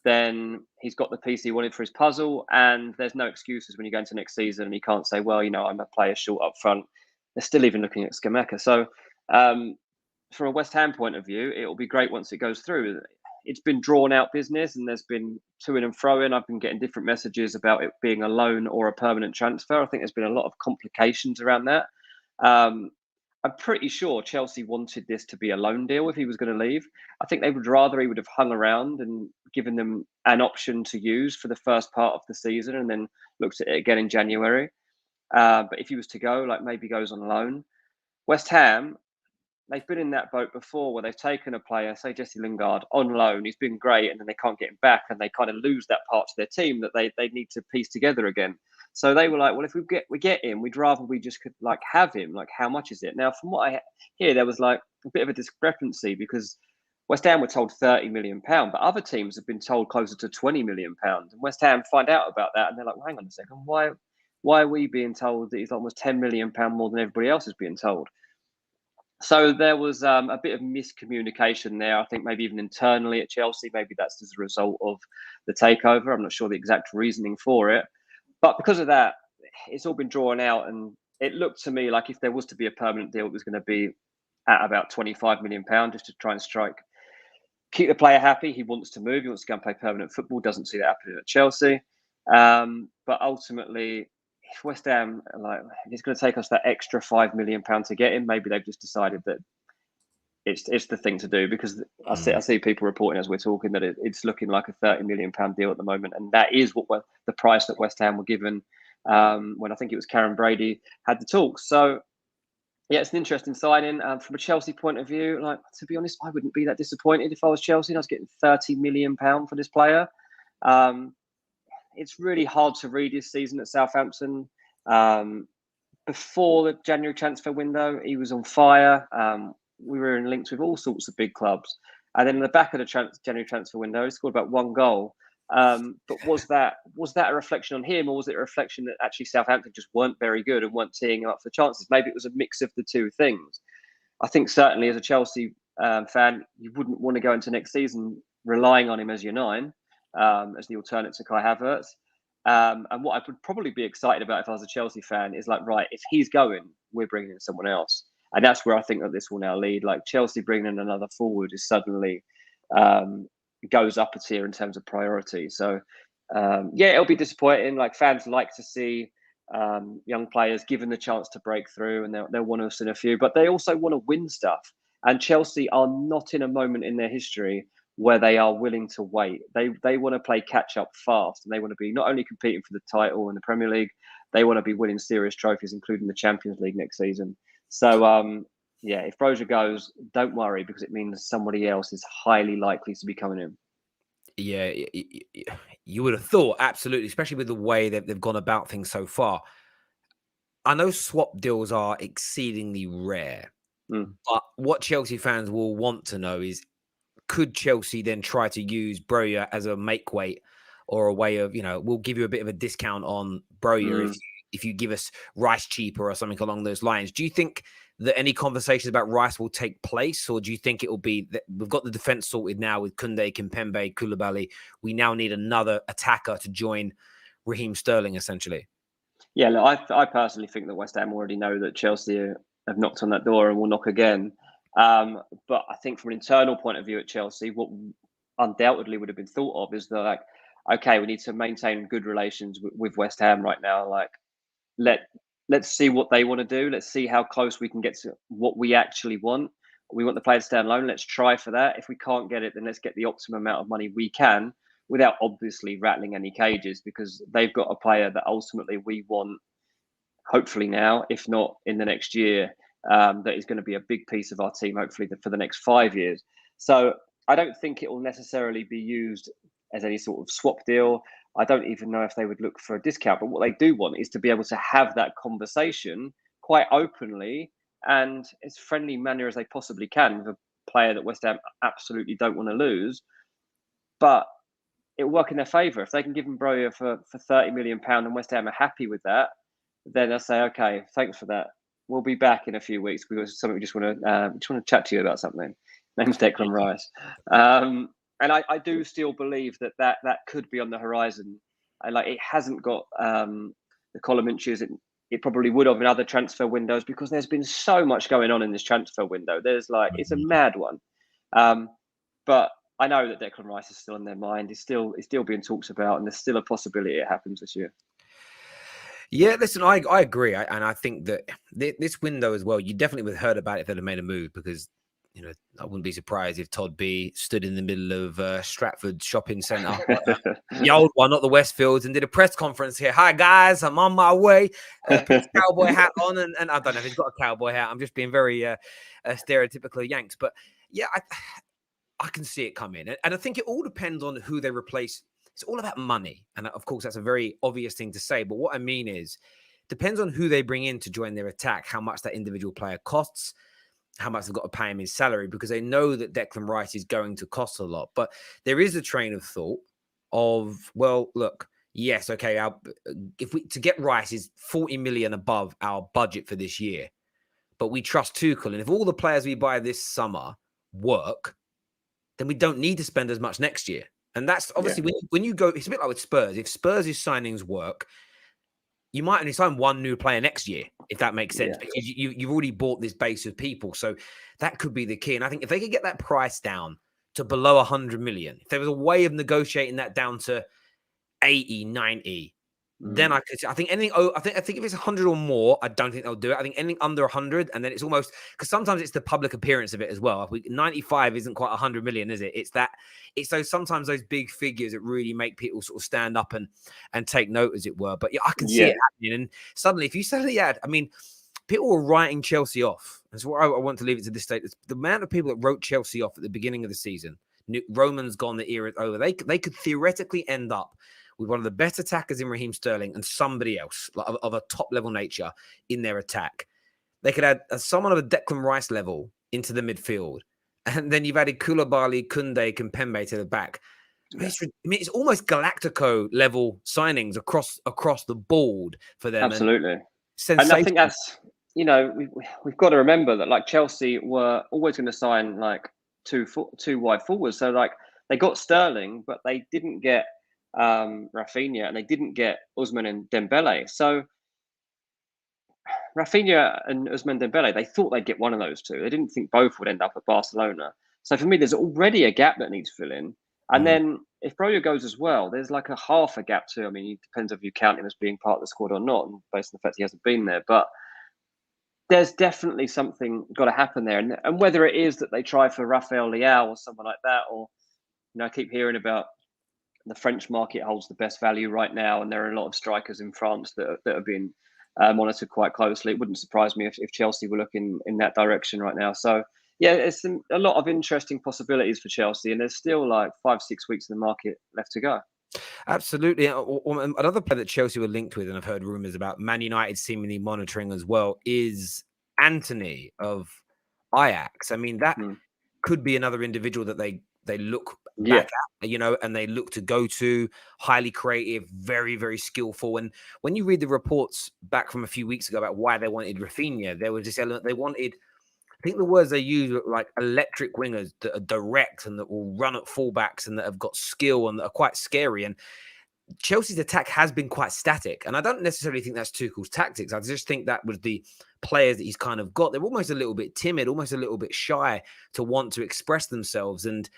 then he's got the piece he wanted for his puzzle, and there's no excuses when you go into next season and he can't say, well, I'm a player short up front. They're still even looking at Scamacca. So from a West Ham point of view, it will be great once it goes through. It's been drawn out business, and there's been to in and fro in. I've been getting different messages about it being a loan or a permanent transfer. I think there's been a lot of complications around that. I'm pretty sure Chelsea wanted this to be a loan deal if he was going to leave. I think they would rather he would have hung around and given them an option to use for the first part of the season and then looked at it again in January. But if he was to go, like maybe goes on loan. West Ham, they've been in that boat before where they've taken a player, say Jesse Lingard, on loan. He's been great, and then they can't get him back, and they kind of lose that part to their team that they need to piece together again. So they were like, well, if we get him, we'd rather we just could like have him. Like, how much is it? Now, from what I hear, there was like a bit of a discrepancy because West Ham were told £30 million, but other teams have been told closer to £20 million. And West Ham find out about that, and they're like, well, hang on a second, why Why are we being told that he's almost £10 million more than everybody else is being told? So there was a bit of miscommunication there. I think maybe even internally at Chelsea, maybe that's as a result of the takeover. I'm not sure the exact reasoning for it. But because of that, it's all been drawn out. And it looked to me like if there was to be a permanent deal, it was going to be at about £25 million just to try and keep the player happy. He wants to move. He wants to go and play permanent football. Doesn't see that happening at Chelsea. But ultimately, if West Ham, like, it's going to take us that extra £5 million to get him, maybe they've just decided that it's the thing to do, because I see people reporting as we're talking that it's looking like a £30 million deal at the moment, and that is what the price that West Ham were given when I think it was Karen Brady had the talks. So yeah, it's an interesting signing. From a Chelsea point of view, like, to be honest, I wouldn't be that disappointed if I was Chelsea and I was getting £30 million for this player. It's really hard to read this season at Southampton. Before the January transfer window, he was on fire. We were in links with all sorts of big clubs. And then in the back of the January transfer window, he scored about 1 goal. But was that a reflection on him, or was it a reflection that actually Southampton just weren't very good and weren't teeing him up for chances? Maybe it was a mix of the two things. I think certainly as a Chelsea fan, you wouldn't want to go into next season relying on him as your 9, as the alternate to Kai Havertz. And what I would probably be excited about if I was a Chelsea fan is like, right, if he's going, we're bringing in someone else. And that's where I think that this will now lead. Like, Chelsea bringing in another forward is suddenly goes up a tier in terms of priority. So, yeah, it'll be disappointing. Like, fans like to see young players given the chance to break through, and they'll want to see a few, but they also want to win stuff. And Chelsea are not in a moment in their history where they are willing to wait. They want to play catch up fast, and they want to be not only competing for the title in the Premier League, they want to be winning serious trophies, including the Champions League next season. So, yeah, if Brozier goes, don't worry, because it means somebody else is highly likely to be coming in. Yeah, you would have thought, absolutely, especially with the way that they've gone about things so far. I know swap deals are exceedingly rare, but what Chelsea fans will want to know is, could Chelsea then try to use Broja as a make weight, or a way of, we'll give you a bit of a discount on Broja if you give us Rice cheaper or something along those lines? Do you think that any conversations about Rice will take place, or do you think it will be that we've got the defense sorted now with Kounde, Kimpembe, Koulibaly? We now need another attacker to join Raheem Sterling, essentially. Yeah, look, I personally think that West Ham already know that Chelsea have knocked on that door and will knock again. But I think from an internal point of view at Chelsea, what undoubtedly would have been thought of is that, like, okay, we need to maintain good relations with West Ham right now. Like, let's see what they want to do. Let's see how close we can get to what we actually want. We want the player to stay on loan. Let's try for that. If we can't get it, then let's get the optimum amount of money we can, without obviously rattling any cages, because they've got a player that ultimately we want, hopefully now, if not in the next year, that is going to be a big piece of our team, hopefully for the next 5 years. So I don't think it will necessarily be used as any sort of swap deal. I don't even know if they would look for a discount, but what they do want is to be able to have that conversation quite openly and as friendly manner as they possibly can with a player that West Ham absolutely don't want to lose. But it'll work in their favour. If they can give him Broja for £30 million and West Ham are happy with that, then they'll say, okay, thanks for that. We'll be back in a few weeks because something we just want to chat to you about something. Name's Declan Rice. And I do still believe that could be on the horizon. Like, it hasn't got the column inches it probably would have in other transfer windows, because there's been so much going on in this transfer window. There's it's a mad one. But I know that Declan Rice is still in their mind. It's still being talked about, and there's still a possibility it happens this year. Yeah, listen, I agree. And I think that this window as well, you definitely would have heard about it if they'd have made a move, because, I wouldn't be surprised if TODD stood in the middle of Stratford shopping centre, the old one, not the Westfields, and did a press conference here. Hi, guys, I'm on my way. Put his cowboy hat on. And I don't know if he's got a cowboy hat. I'm just being very stereotypical Yanks. But yeah, I can see it coming. And I think it all depends on who they replace. It's all about money. And of course, that's a very obvious thing to say. But what I mean is, depends on who they bring in to join their attack, how much that individual player costs, how much they've got to pay him his salary, because they know that Declan Rice is going to cost a lot. But there is a train of thought of, well, look, yes, okay, if we to get Rice is 40 million above our budget for this year, but we trust Tuchel, and if all the players we buy this summer work, then we don't need to spend as much next year. And that's Yeah, obviously when you go, it's a bit like with Spurs. If Spurs' signings work, you might only sign one new player next year, if that makes sense, yeah, because you've already bought this base of people. So that could be the key. And I think if they could get that price down to below 100 million, if there was a way of negotiating that down to 80, 90, then mm, I think anything. Oh, I think if it's 100 or more, I don't think they'll do it. I think anything under 100, and then it's almost because sometimes it's the public appearance of it as well. 95 isn't quite 100 million, is it? It's those sometimes those big figures that really make people sort of stand up and take note, as it were. But yeah, I can see yeah, it happening. And suddenly, if you suddenly add, I mean, people were writing Chelsea off. That's why I want to leave it to this state. The amount of people that wrote Chelsea off at the beginning of the season. Roman's gone, the era's over. They could theoretically end up with one of the best attackers in Raheem Sterling and somebody else like, of a top level nature in their attack. They could add someone of a Declan Rice level into the midfield. And then you've added Koulibaly, Kounde, Kimpembe to the back. yeah. It's almost Galactico level signings across the board for them. Absolutely. And And I sensational. think that's, we've got to remember that like Chelsea were always going to sign like two wide forwards. So like they got Sterling, but they didn't get Rafinha, and they didn't get Usman and Dembele. So Rafinha and Usman Dembele, they thought they'd get one of those two. They didn't think both would end up at Barcelona. So for me, there's already a gap that needs filling. And then if Broja goes as well, there's like a half a gap too. I mean, it depends if you count him as being part of the squad or not, and based on the fact he hasn't been there. But there's definitely something got to happen there. And whether it is that they try for Rafael Leao or someone like that, or, I keep hearing about the French market holds the best value right now, and there are a lot of strikers in France that are being monitored quite closely. It wouldn't surprise me if Chelsea were looking in that direction right now. So yeah, it's a lot of interesting possibilities for Chelsea, and there's still like 5-6 weeks in the market left to go. Absolutely. Another player that Chelsea were linked with, and I've heard rumors about Man United seemingly monitoring as well, is Antony of Ajax. I mean, that Mm. could be another individual that they look Yeah, back at, and they look to go to. Highly creative, very, very skillful. And when you read the reports back from a few weeks ago about why they wanted Rafinha, there was this element they wanted. I think the words they use are like electric wingers that are direct and that will run at fullbacks and that have got skill and that are quite scary. And Chelsea's attack has been quite static. And I don't necessarily think that's Tuchel's tactics. I just think that was the players that he's kind of got. They're almost a little bit timid, almost a little bit shy to want to express themselves. And,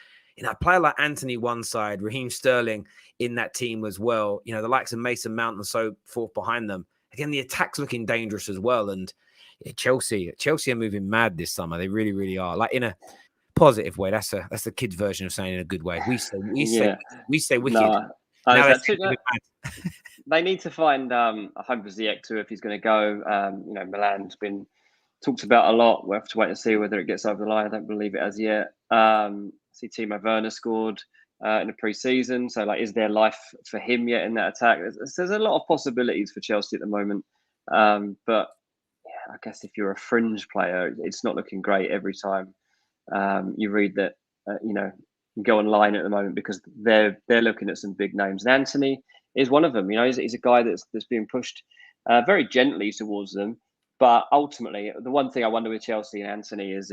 a player like Antony one side, Raheem Sterling in that team as well, the likes of Mason Mount and so forth behind them. Again, the attack's looking dangerous as well. And yeah, Chelsea are moving mad this summer. They really, really are. Like in a positive way. That's the kids' version of saying in a good way. We say wicked. no, Now that's they're it. They need to find a home for Ziyech too if he's going to go. Milan's been talked about a lot. We'll have to wait and see whether it gets over the line. I don't believe it as yet. See Timo Werner scored in the pre-season. So, like, is there life for him yet in that attack? There's a lot of possibilities for Chelsea at the moment. But yeah, I guess if you're a fringe player, it's not looking great every time you read that. Go online at the moment because they're looking at some big names. And Antony is one of them. He's a guy that's being pushed very gently towards them. But ultimately, the one thing I wonder with Chelsea and Antony is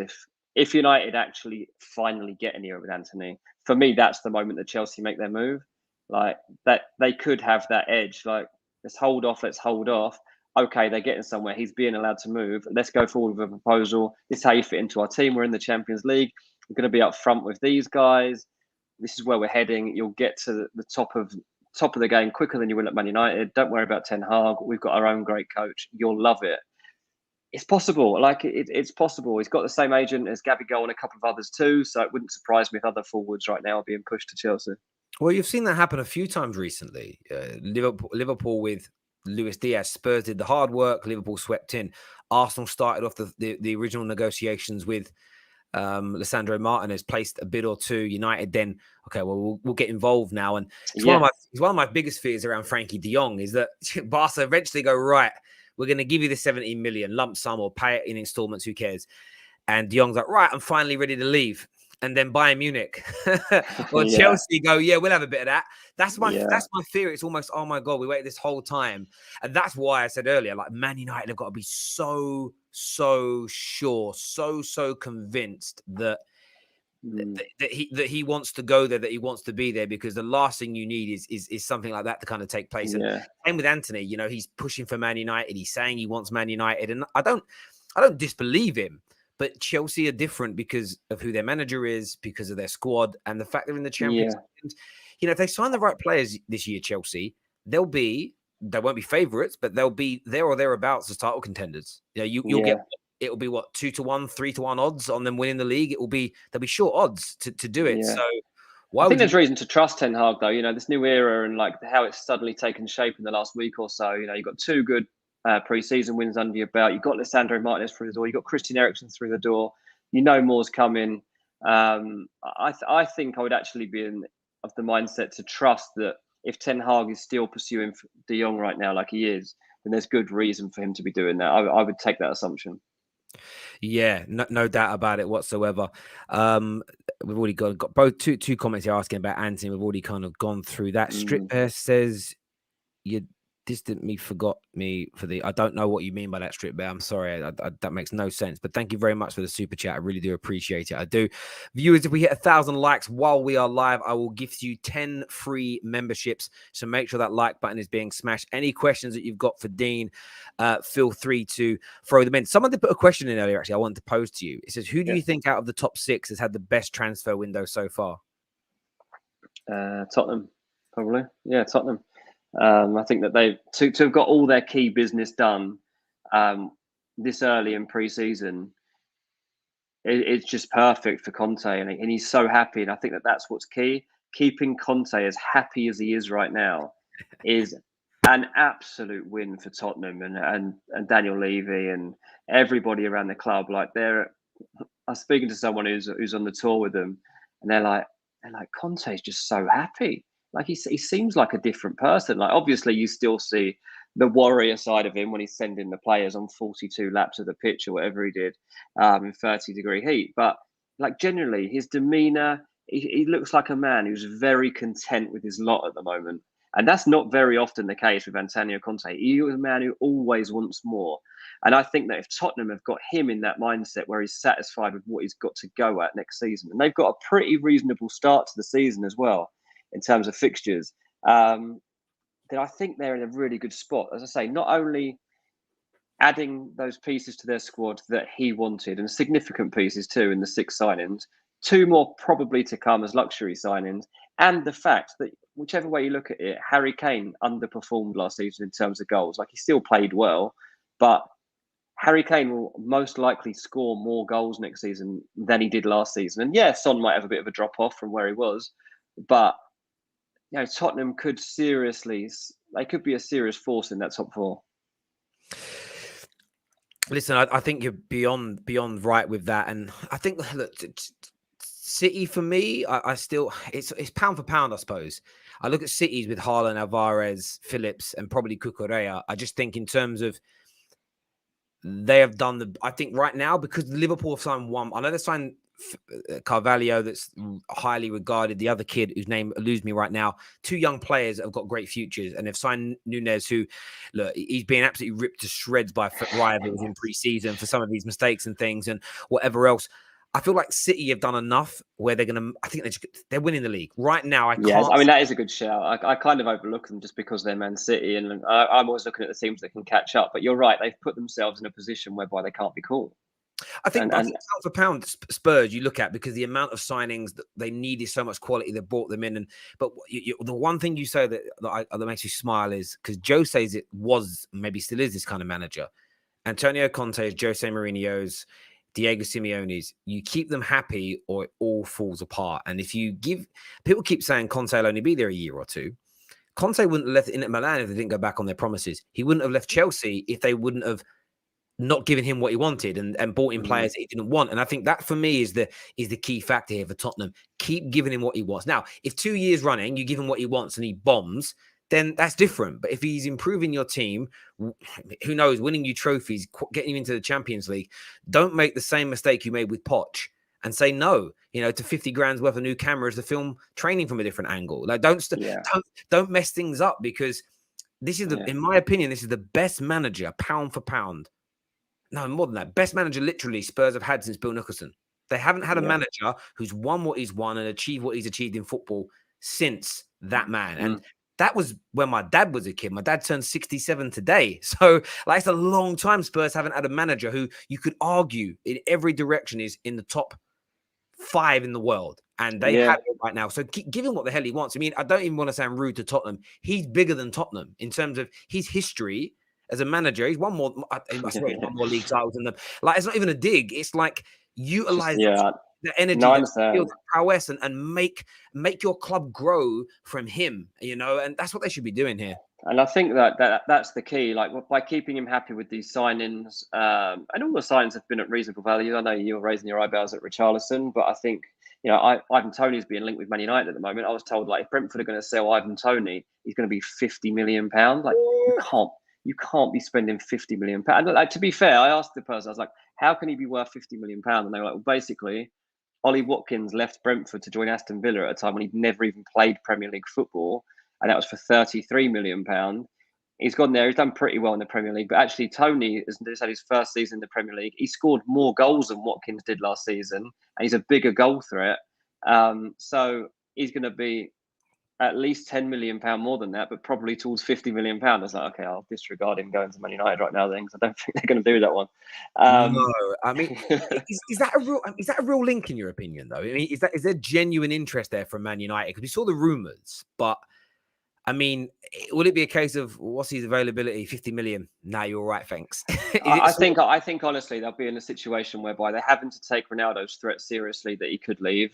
if United actually finally get anywhere with Antony, for me, that's the moment that Chelsea make their move. Like that, they could have that edge. Like, let's hold off. Okay, they're getting somewhere. He's being allowed to move. Let's go forward with a proposal. This is how you fit into our team. We're in the Champions League. We're going to be up front with these guys. This is where we're heading. You'll get to the top of the game quicker than you will at Man United. Don't worry about Ten Hag. We've got our own great coach. You'll love it. It's possible. It's possible. He's got the same agent as Gabigol and a couple of others too. So it wouldn't surprise me if other forwards right now are being pushed to Chelsea. Well, you've seen that happen a few times recently. Liverpool with Luis Diaz. Spurs did the hard work. Liverpool swept in. Arsenal started off the original negotiations with Lisandro Martinez, placed a bid or two. United then, okay, well, we'll get involved now. And it's one of my biggest fears around Frankie de Jong is that Barca eventually go, right, we're going to give you the 17 million lump sum or pay it in installments, who cares? And de Jong's like, right, I'm finally ready to leave. and then Bayern Munich or Yeah. Chelsea go, yeah, we'll have a bit of that. That's my Yeah. that's my fear. It's almost, oh my God, we waited this whole time. And that's why I said earlier, like Man United have got to be so sure, so convinced that that he wants to go there, that he wants to be there, because the last thing you need is something like that to kind of take place. And same with Antony, you know, he's pushing for Man United. He's saying he wants Man United, and I don't disbelieve him. But Chelsea are different because of who their manager is, because of their squad, and the fact they're in the Champions League. You know, if they sign the right players this year, Chelsea, they won't be favourites, but they'll be there or thereabouts as title contenders. You know, you'll get, it'll be what, 2-1, 3-1 odds on them winning the league. They'll be short odds to do it. So I think there's reason to trust Ten Hag, though. You know, this new era and like how it's suddenly taken shape in the last week or so. You know, you've got 2 good pre-season wins under your belt. You've got Lisandro Martinez through the door. You've got Christian Eriksen through the door. You know more's coming. I think I would actually be of the mindset to trust that if Ten Hag is still pursuing De Jong right now like he is, then there's good reason for him to be doing that. I would take that assumption. Yeah, no doubt about it whatsoever. We've already got both two comments here asking about Antony. We've already kind of gone through that. Strip Bear says you distant me, forgot me for the. I don't know what you mean by that, Strip Bear. I'm sorry, that makes no sense. But thank you very much for the super chat. I really do appreciate it. I do. Viewers, if we hit 1,000 likes while we are live, I will gift you 10 free memberships. So make sure that like button is being smashed. Any questions that you've got for Dean, feel free to throw them in. Someone did put a question in earlier, actually, I wanted to pose to you. It says, who do you think out of the top 6 has had the best transfer window so far? Tottenham, probably. Yeah, Tottenham. I think that they to have got all their key business done this early in pre-season, it's just perfect for Conte, and he's so happy. And I think that that's what's key. Keeping Conte as happy as he is right now is an absolute win for Tottenham and Daniel Levy and everybody around the club. Like I was speaking to someone who's on the tour with them, and they're like Conte's just so happy. Like he seems like a different person. Like obviously you still see the warrior side of him when he's sending the players on 42 laps of the pitch or whatever he did in 30-degree heat. But like generally his demeanor, he looks like a man who's very content with his lot at the moment. And that's not very often the case with Antonio Conte. He was a man who always wants more. And I think that if Tottenham have got him in that mindset where he's satisfied with what he's got to go at next season, and they've got a pretty reasonable start to the season as well, in terms of fixtures, then I think they're in a really good spot. As I say, not only adding those pieces to their squad that he wanted, and significant pieces too in the 6 signings, 2 more probably to come as luxury signings, and the fact that whichever way you look at it, Harry Kane underperformed last season in terms of goals. Like he still played well, but Harry Kane will most likely score more goals next season than he did last season. And yeah, Son might have a bit of a drop off from where he was, but you know, Tottenham could be a serious force in that top 4. Listen, I think you're beyond right with that, and I think look, City for me, I still it's pound for pound, I suppose. I look at Cities with Haaland, Alvarez, Phillips, and probably Cucurella. I just think in terms of they have done I think right now, because Liverpool have signed one. I know they signed Carvalho, that's highly regarded. The other kid whose name eludes me right now. 2 young players that have got great futures, and they've signed Nunez, who, look, he's being absolutely ripped to shreds by rivals in pre-season for some of these mistakes and things and whatever else. I feel like City have done enough where they're going to. I think they're winning the league right now. I mean, that is a good shout. I kind of overlook them just because they're Man City, and I'm always looking at the teams that can catch up. But you're right; they've put themselves in a position whereby they can't be caught. I think pound for pound, Spurs you look at, because the amount of signings that they need is so much quality. They brought them in, but the one thing you say that makes you smile is because Jose maybe still is this kind of manager. Antonio Conte is Jose Mourinho's, Diego Simeone's. You keep them happy, or it all falls apart. And if you give people keep saying Conte will only be there a year or 2. Conte wouldn't have left Inter Milan if they didn't go back on their promises. He wouldn't have left Chelsea if they wouldn't have not giving him what he wanted and bought in players that he didn't want. And I think that for me is the key factor here for Tottenham. Keep giving him what he wants. Now, if 2 years running, you give him what he wants and he bombs, then that's different. But if he's improving your team, who knows, winning you trophies, getting you into the Champions League, don't make the same mistake you made with Poch and say no, to 50 grand's worth of new cameras to film training from a different angle. Like, don't mess things up, because this is in my opinion, this is the best manager pound for pound. No, more than that. Best manager literally Spurs have had since Bill Nicholson. They haven't had a manager who's won what he's won and achieved what he's achieved in football since that man. And that was when my dad was a kid. My dad turned 67 today. So, like, it's a long time Spurs haven't had a manager who you could argue in every direction is in the top 5 in the world. And they have it right now. So give him what the hell he wants. I mean, I don't even want to sound rude to Tottenham. He's bigger than Tottenham in terms of his history as a manager. He's won more, he must have won more league titles than them. Like, it's not even a dig. It's like, utilize the energy, the prowess, and make your club grow from him, and that's what they should be doing here. And I think that's the key. Like, by keeping him happy with these signings, and all the signings have been at reasonable value. I know you're raising your eyebrows at Richarlison, but I think Ivan Toney's being linked with Man United at the moment. I was told, like, if Brentford are going to sell Ivan Toney, he's going to be £50 million. Like, you can't be spending £50 million. And, like, to be fair, I asked the person, I was like, how can he be worth £50 million? And they were like, well, basically, Ollie Watkins left Brentford to join Aston Villa at a time when he'd never even played Premier League football, and that was for £33 million. He's gone there. He's done pretty well in the Premier League. But actually, Toney has had his first season in the Premier League. He scored more goals than Watkins did last season, and he's a bigger goal threat. So he's going to be at least £10 million more than that, but probably towards £50 million. I was like, okay, I'll disregard him going to Man United right now then, because I don't think they're going to do that one. No, I mean, is that a real link in your opinion, though? I mean, is there genuine interest there from Man United? Because we saw the rumours, but I mean, would it be a case of what's his availability? 50 million. Nah, you're all right, thanks. I think honestly they'll be in a situation whereby they're having to take Ronaldo's threat seriously that he could leave.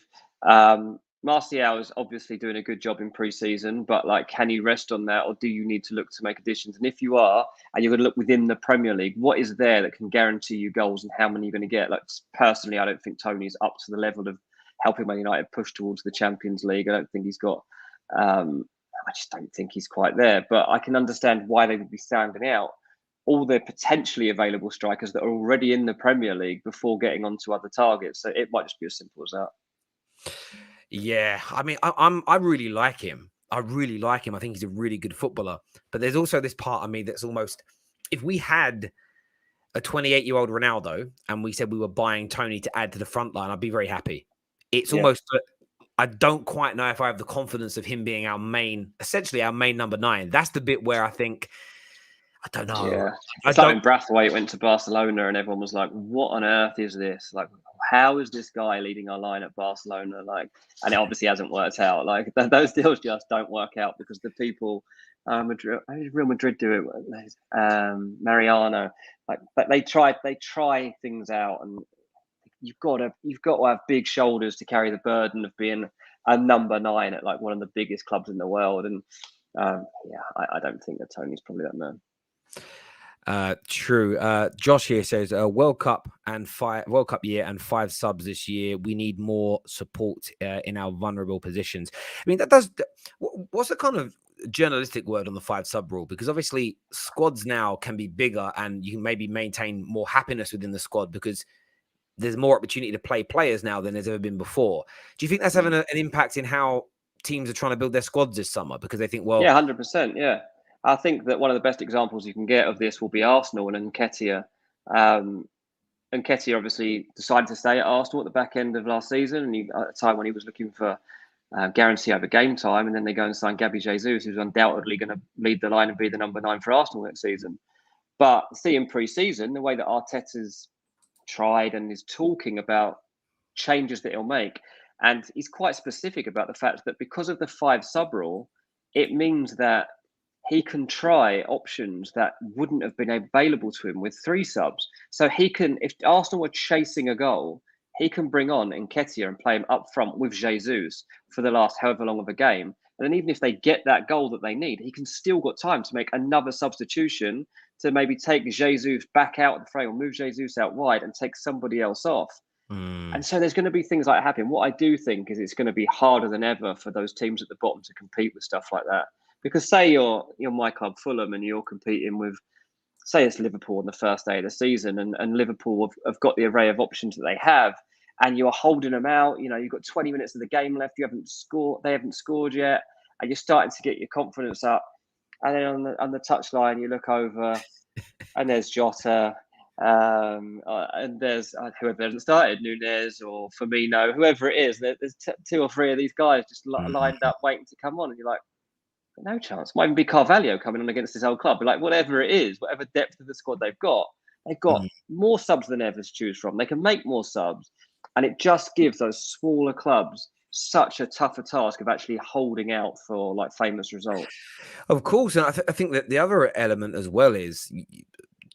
Martial is obviously doing a good job in pre-season, but, like, can you rest on that, or do you need to look to make additions? And if you are, and you're going to look within the Premier League, what is there that can guarantee you goals, and how many you're going to get? Like, personally, I don't think Toney's up to the level of helping Man United push towards the Champions League. I don't think he's got. I just don't think he's quite there. But I can understand why they would be sounding out all the potentially available strikers that are already in the Premier League before getting onto other targets. So it might just be as simple as that. Yeah, I mean, I really like him. I think he's a really good footballer. But there's also this part of me that's almost, if we had a 28-year-old Ronaldo and we said we were buying Toney to add to the front line, I'd be very happy. It's almost, I don't quite know if I have the confidence of him being essentially our main number 9. That's the bit where I think, I don't know. Yeah. It's like when Brathwaite went to Barcelona and everyone was like, what on earth is this? Like, how is this guy leading our line at Barcelona? Like, and it obviously hasn't worked out. Like, those deals just don't work out because the people, Real Madrid do it. Mariano, like, but they try things out, and you've got to have big shoulders to carry the burden of being a number 9 at, like, one of the biggest clubs in the world. And I don't think that Toney's probably that man. True. Josh here says World Cup year and 5 subs this year. We need more support in our vulnerable positions. I mean, what's the kind of journalistic word on the 5 sub rule? Because obviously squads now can be bigger and you can maybe maintain more happiness within the squad because there's more opportunity to play players now than there's ever been before. Do you think that's having an impact in how teams are trying to build their squads this summer? Because they think, well... Yeah, 100%, yeah. I think that one of the best examples you can get of this will be Arsenal and Nketiah. Nketiah obviously decided to stay at Arsenal at the back end of last season, and at a time when he was looking for guarantee over game time, and then they go and sign Gabby Jesus, who's undoubtedly going to lead the line and be the number 9 for Arsenal next season. But seeing pre-season, the way that Arteta's tried and is talking about changes that he'll make, and he's quite specific about the fact that because of the 5 sub rule, it means that he can try options that wouldn't have been available to him with 3 subs. So he can, if Arsenal were chasing a goal, he can bring on Nketiah and play him up front with Jesus for the last however long of a game. And then even if they get that goal that they need, he can still got time to make another substitution to maybe take Jesus back out of the frame or move Jesus out wide and take somebody else off. And so there's going to be things like that happen. What I do think is it's going to be harder than ever for those teams at the bottom to compete with stuff like that. Because say you're my club, Fulham, and you're competing with, say it's Liverpool on the first day of the season, and Liverpool have got the array of options that they have, and you're holding them out. You know, you've got 20 minutes of the game left. You haven't scored. They haven't scored yet, and you're starting to get your confidence up. And then on the touchline, you look over, and there's Jota, and there's whoever hasn't started, Nunez or Firmino, whoever it is. There's two or three of these guys just lined up waiting to come on, and you're like, no chance. Might even be Carvalho coming on against his old club. But like, whatever it is, whatever depth of the squad they've got more subs than ever to choose from. They can make more subs, and it just gives those smaller clubs such a tougher task of actually holding out for like famous results. Of course, and I think that the other element as well is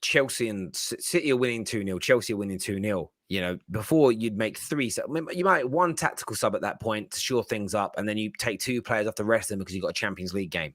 Chelsea and City are winning 2-0. Chelsea are winning 2-0. You know, before you'd make three, you might one tactical sub at that point to shore things up, and then you take two players off the rest of them because you've got a Champions League game.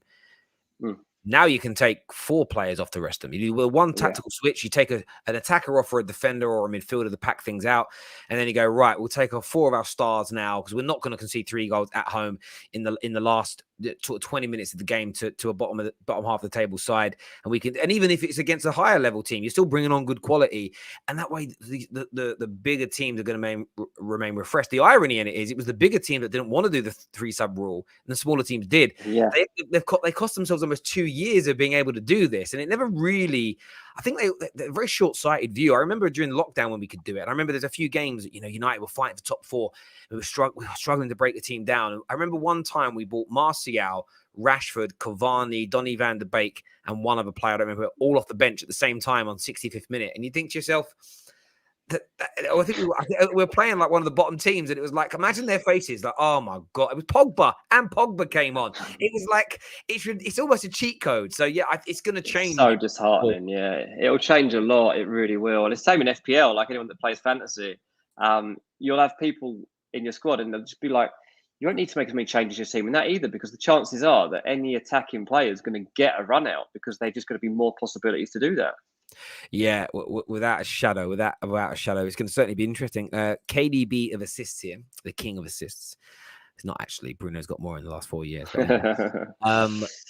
Now you can take four players off the rest of them. You do one tactical switch. You take an attacker off for a defender or a midfielder to pack things out. And then you go, right, we'll take off four of our stars now because we're not going to concede 3 goals at home in the last 20 minutes of the game to a bottom half of the table side. And even if it's against a higher level team, you're still bringing on good quality. And that way the bigger teams are going to remain refreshed. The irony in it is it was the bigger team that didn't want to do the 3-sub rule, and the smaller teams did. Yeah. They cost themselves almost 2 years of being able to do this, and it never really. I think they're a very short-sighted view. I remember during lockdown when we could do it. And I remember there's a few games that, United were fighting for top 4. We were struggling to break the team down. I remember one time we bought Martial, Rashford, Cavani, Donny van de Beek, and one other player I don't remember, all off the bench at the same time on 65th minute. And you think to yourself, I think we were playing like one of the bottom teams, and it was like, imagine their faces, like, oh my god, it was Pogba, and Pogba came on. It was like it's almost a cheat code. So yeah, it's going to change. It's so disheartening. Yeah, it'll change a lot. It really will. And it's the same in FPL. Like anyone that plays fantasy, you'll have people in your squad, and they'll just be like, you don't need to make as many changes as your team in that either, because the chances are that any attacking player is going to get a run out because they're just going to be more possibilities to do that. Yeah, without a shadow, it's going to certainly be interesting. KDB of assists here, the king of assists. It's not actually. Bruno's got more in the last 4 years.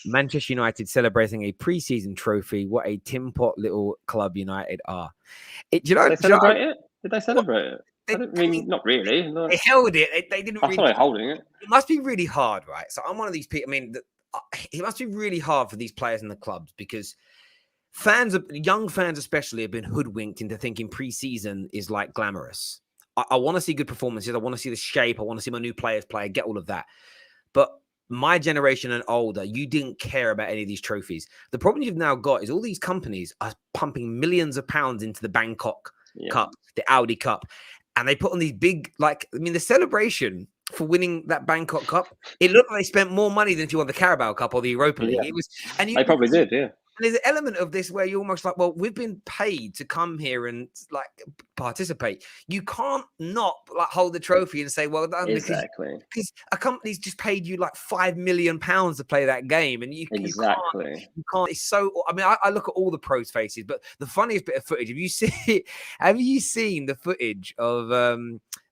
Manchester United celebrating a pre-season trophy. What a tin pot little club United are. Did they celebrate it? Did they celebrate it? Not really. No. They held it. They didn't. I thought they were holding it. It must be really hard, right? So I'm one of these people. I mean, it must be really hard for these players in the clubs because young fans especially, have been hoodwinked into thinking pre-season is like glamorous. I want to see good performances. I want to see the shape. I want to see my new players play. I get all of that. But my generation and older, you didn't care about any of these trophies. The problem you've now got is all these companies are pumping millions of pounds into the Bangkok Cup, the Audi Cup. And they put on these big, the celebration for winning that Bangkok Cup, it looked like they spent more money than if you won the Carabao Cup or the Europa League. Yeah. They probably did, yeah. And there's an element of this where you're almost like, well, we've been paid to come here and participate. You can't not hold the trophy and say, well done, exactly, because a company's just paid you like £5 million to play that game, and you can't. It's so. I mean, I look at all the pros' faces, but the funniest bit of footage. Have you seen the footage of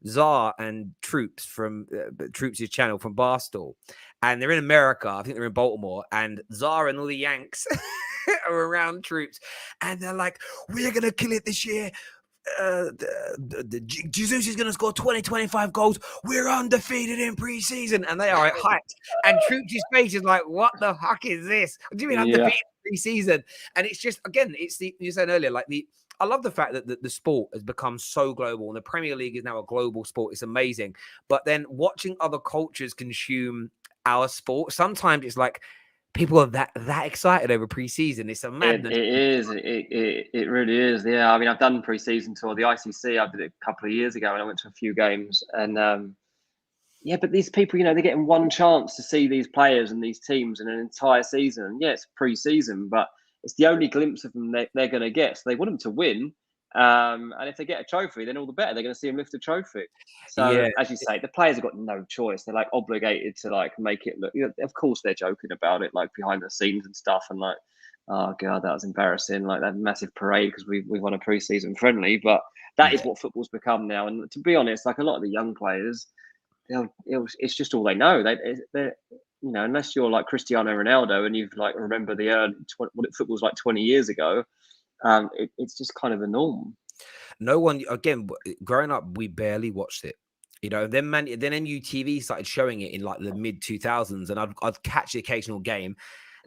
Czar and Troops from Troops' channel from Barstool? And they're in America. I think they're in Baltimore. And Czar and all the Yanks are around Troops. And they're like, we're going to kill it this year. Jesus is going to score 20, 25 goals. We're undefeated in preseason. And they are hyped. And Troops' face is like, what the fuck is this? What do you mean undefeated preseason? And it's just, again, it's you said earlier, I love the fact that the sport has become so global, and the Premier League is now a global sport. It's amazing. But then watching other cultures consume our sport, sometimes it's like people are that excited over pre-season. It's a madness. It is. It really is. Yeah. I mean, I've done pre-season tour. The ICC, I did it a couple of years ago, and I went to a few games. And but these people, they're getting one chance to see these players and these teams in an entire season. Yeah, it's pre-season, but it's the only glimpse of them they're going to get. So they want them to win. And if they get a trophy, then all the better. They're going to see them lift a trophy. So, as you say, the players have got no choice. They're obligated to make it look. Of course, they're joking about it, behind the scenes and stuff, and oh god, that was embarrassing. That massive parade because we won a pre-season friendly. But that is what football's become now. And to be honest, a lot of the young players, it's just all they know. They're unless you're like Cristiano Ronaldo and you've remember what football was like 20 years ago. It's just kind of the norm. No one, again, growing up, we barely watched it. Then MUTV started showing it in like the mid 2000s, and I'd catch the occasional game.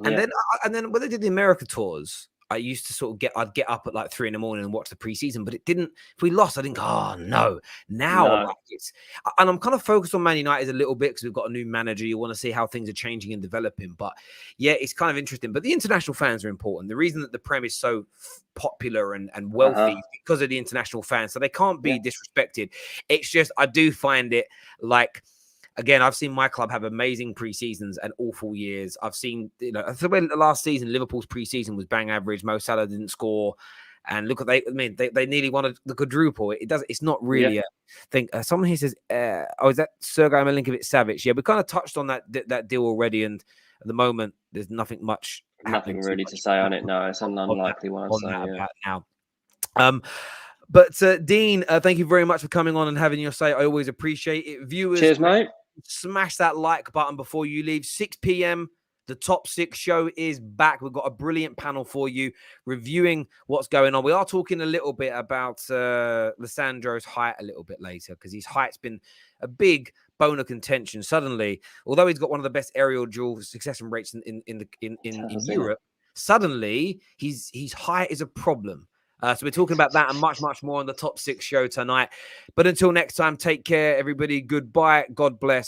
And Yeah. then when they did the America tours, I used to I'd get up at like 3 a.m. and watch the preseason, but it didn't, if we lost, I didn't go, oh no. Now I'm No. like, and I'm kind of focused on Man United a little bit because we've got a new manager. You want to see how things are changing and developing. But yeah, it's kind of interesting. But the international fans are important. The reason that the Prem is so popular and wealthy is because of the international fans. So they can't be disrespected. It's just, I do find it like, again, I've seen my club have amazing pre-seasons and awful years. I've seen, so when the last season, Liverpool's pre-season was bang average. Mo Salah didn't score. And look, they nearly won the quadruple. It's not really a thing. Someone here says, is that Sangare Milinkovic-Savic? Yeah, we kind of touched on that deal already. And at the moment, there's nothing much happening. Nothing really to say on it. No, it's an unlikely one. On that about now. But Dean, thank you very much for coming on and having your say. I always appreciate it. Viewers, cheers, mate. Smash that like button before you leave. 6 p.m. The Top 6 show is back. We've got a brilliant panel for you, reviewing what's going on. We are talking a little bit about Lissandro's height a little bit later, because his height's been a big bone of contention. Suddenly, although he's got one of the best aerial dual succession rates in Europe, suddenly his height is a problem. So we're talking about that and much, much more on the Top 6 show tonight. But until next time, take care, everybody. Goodbye. God bless.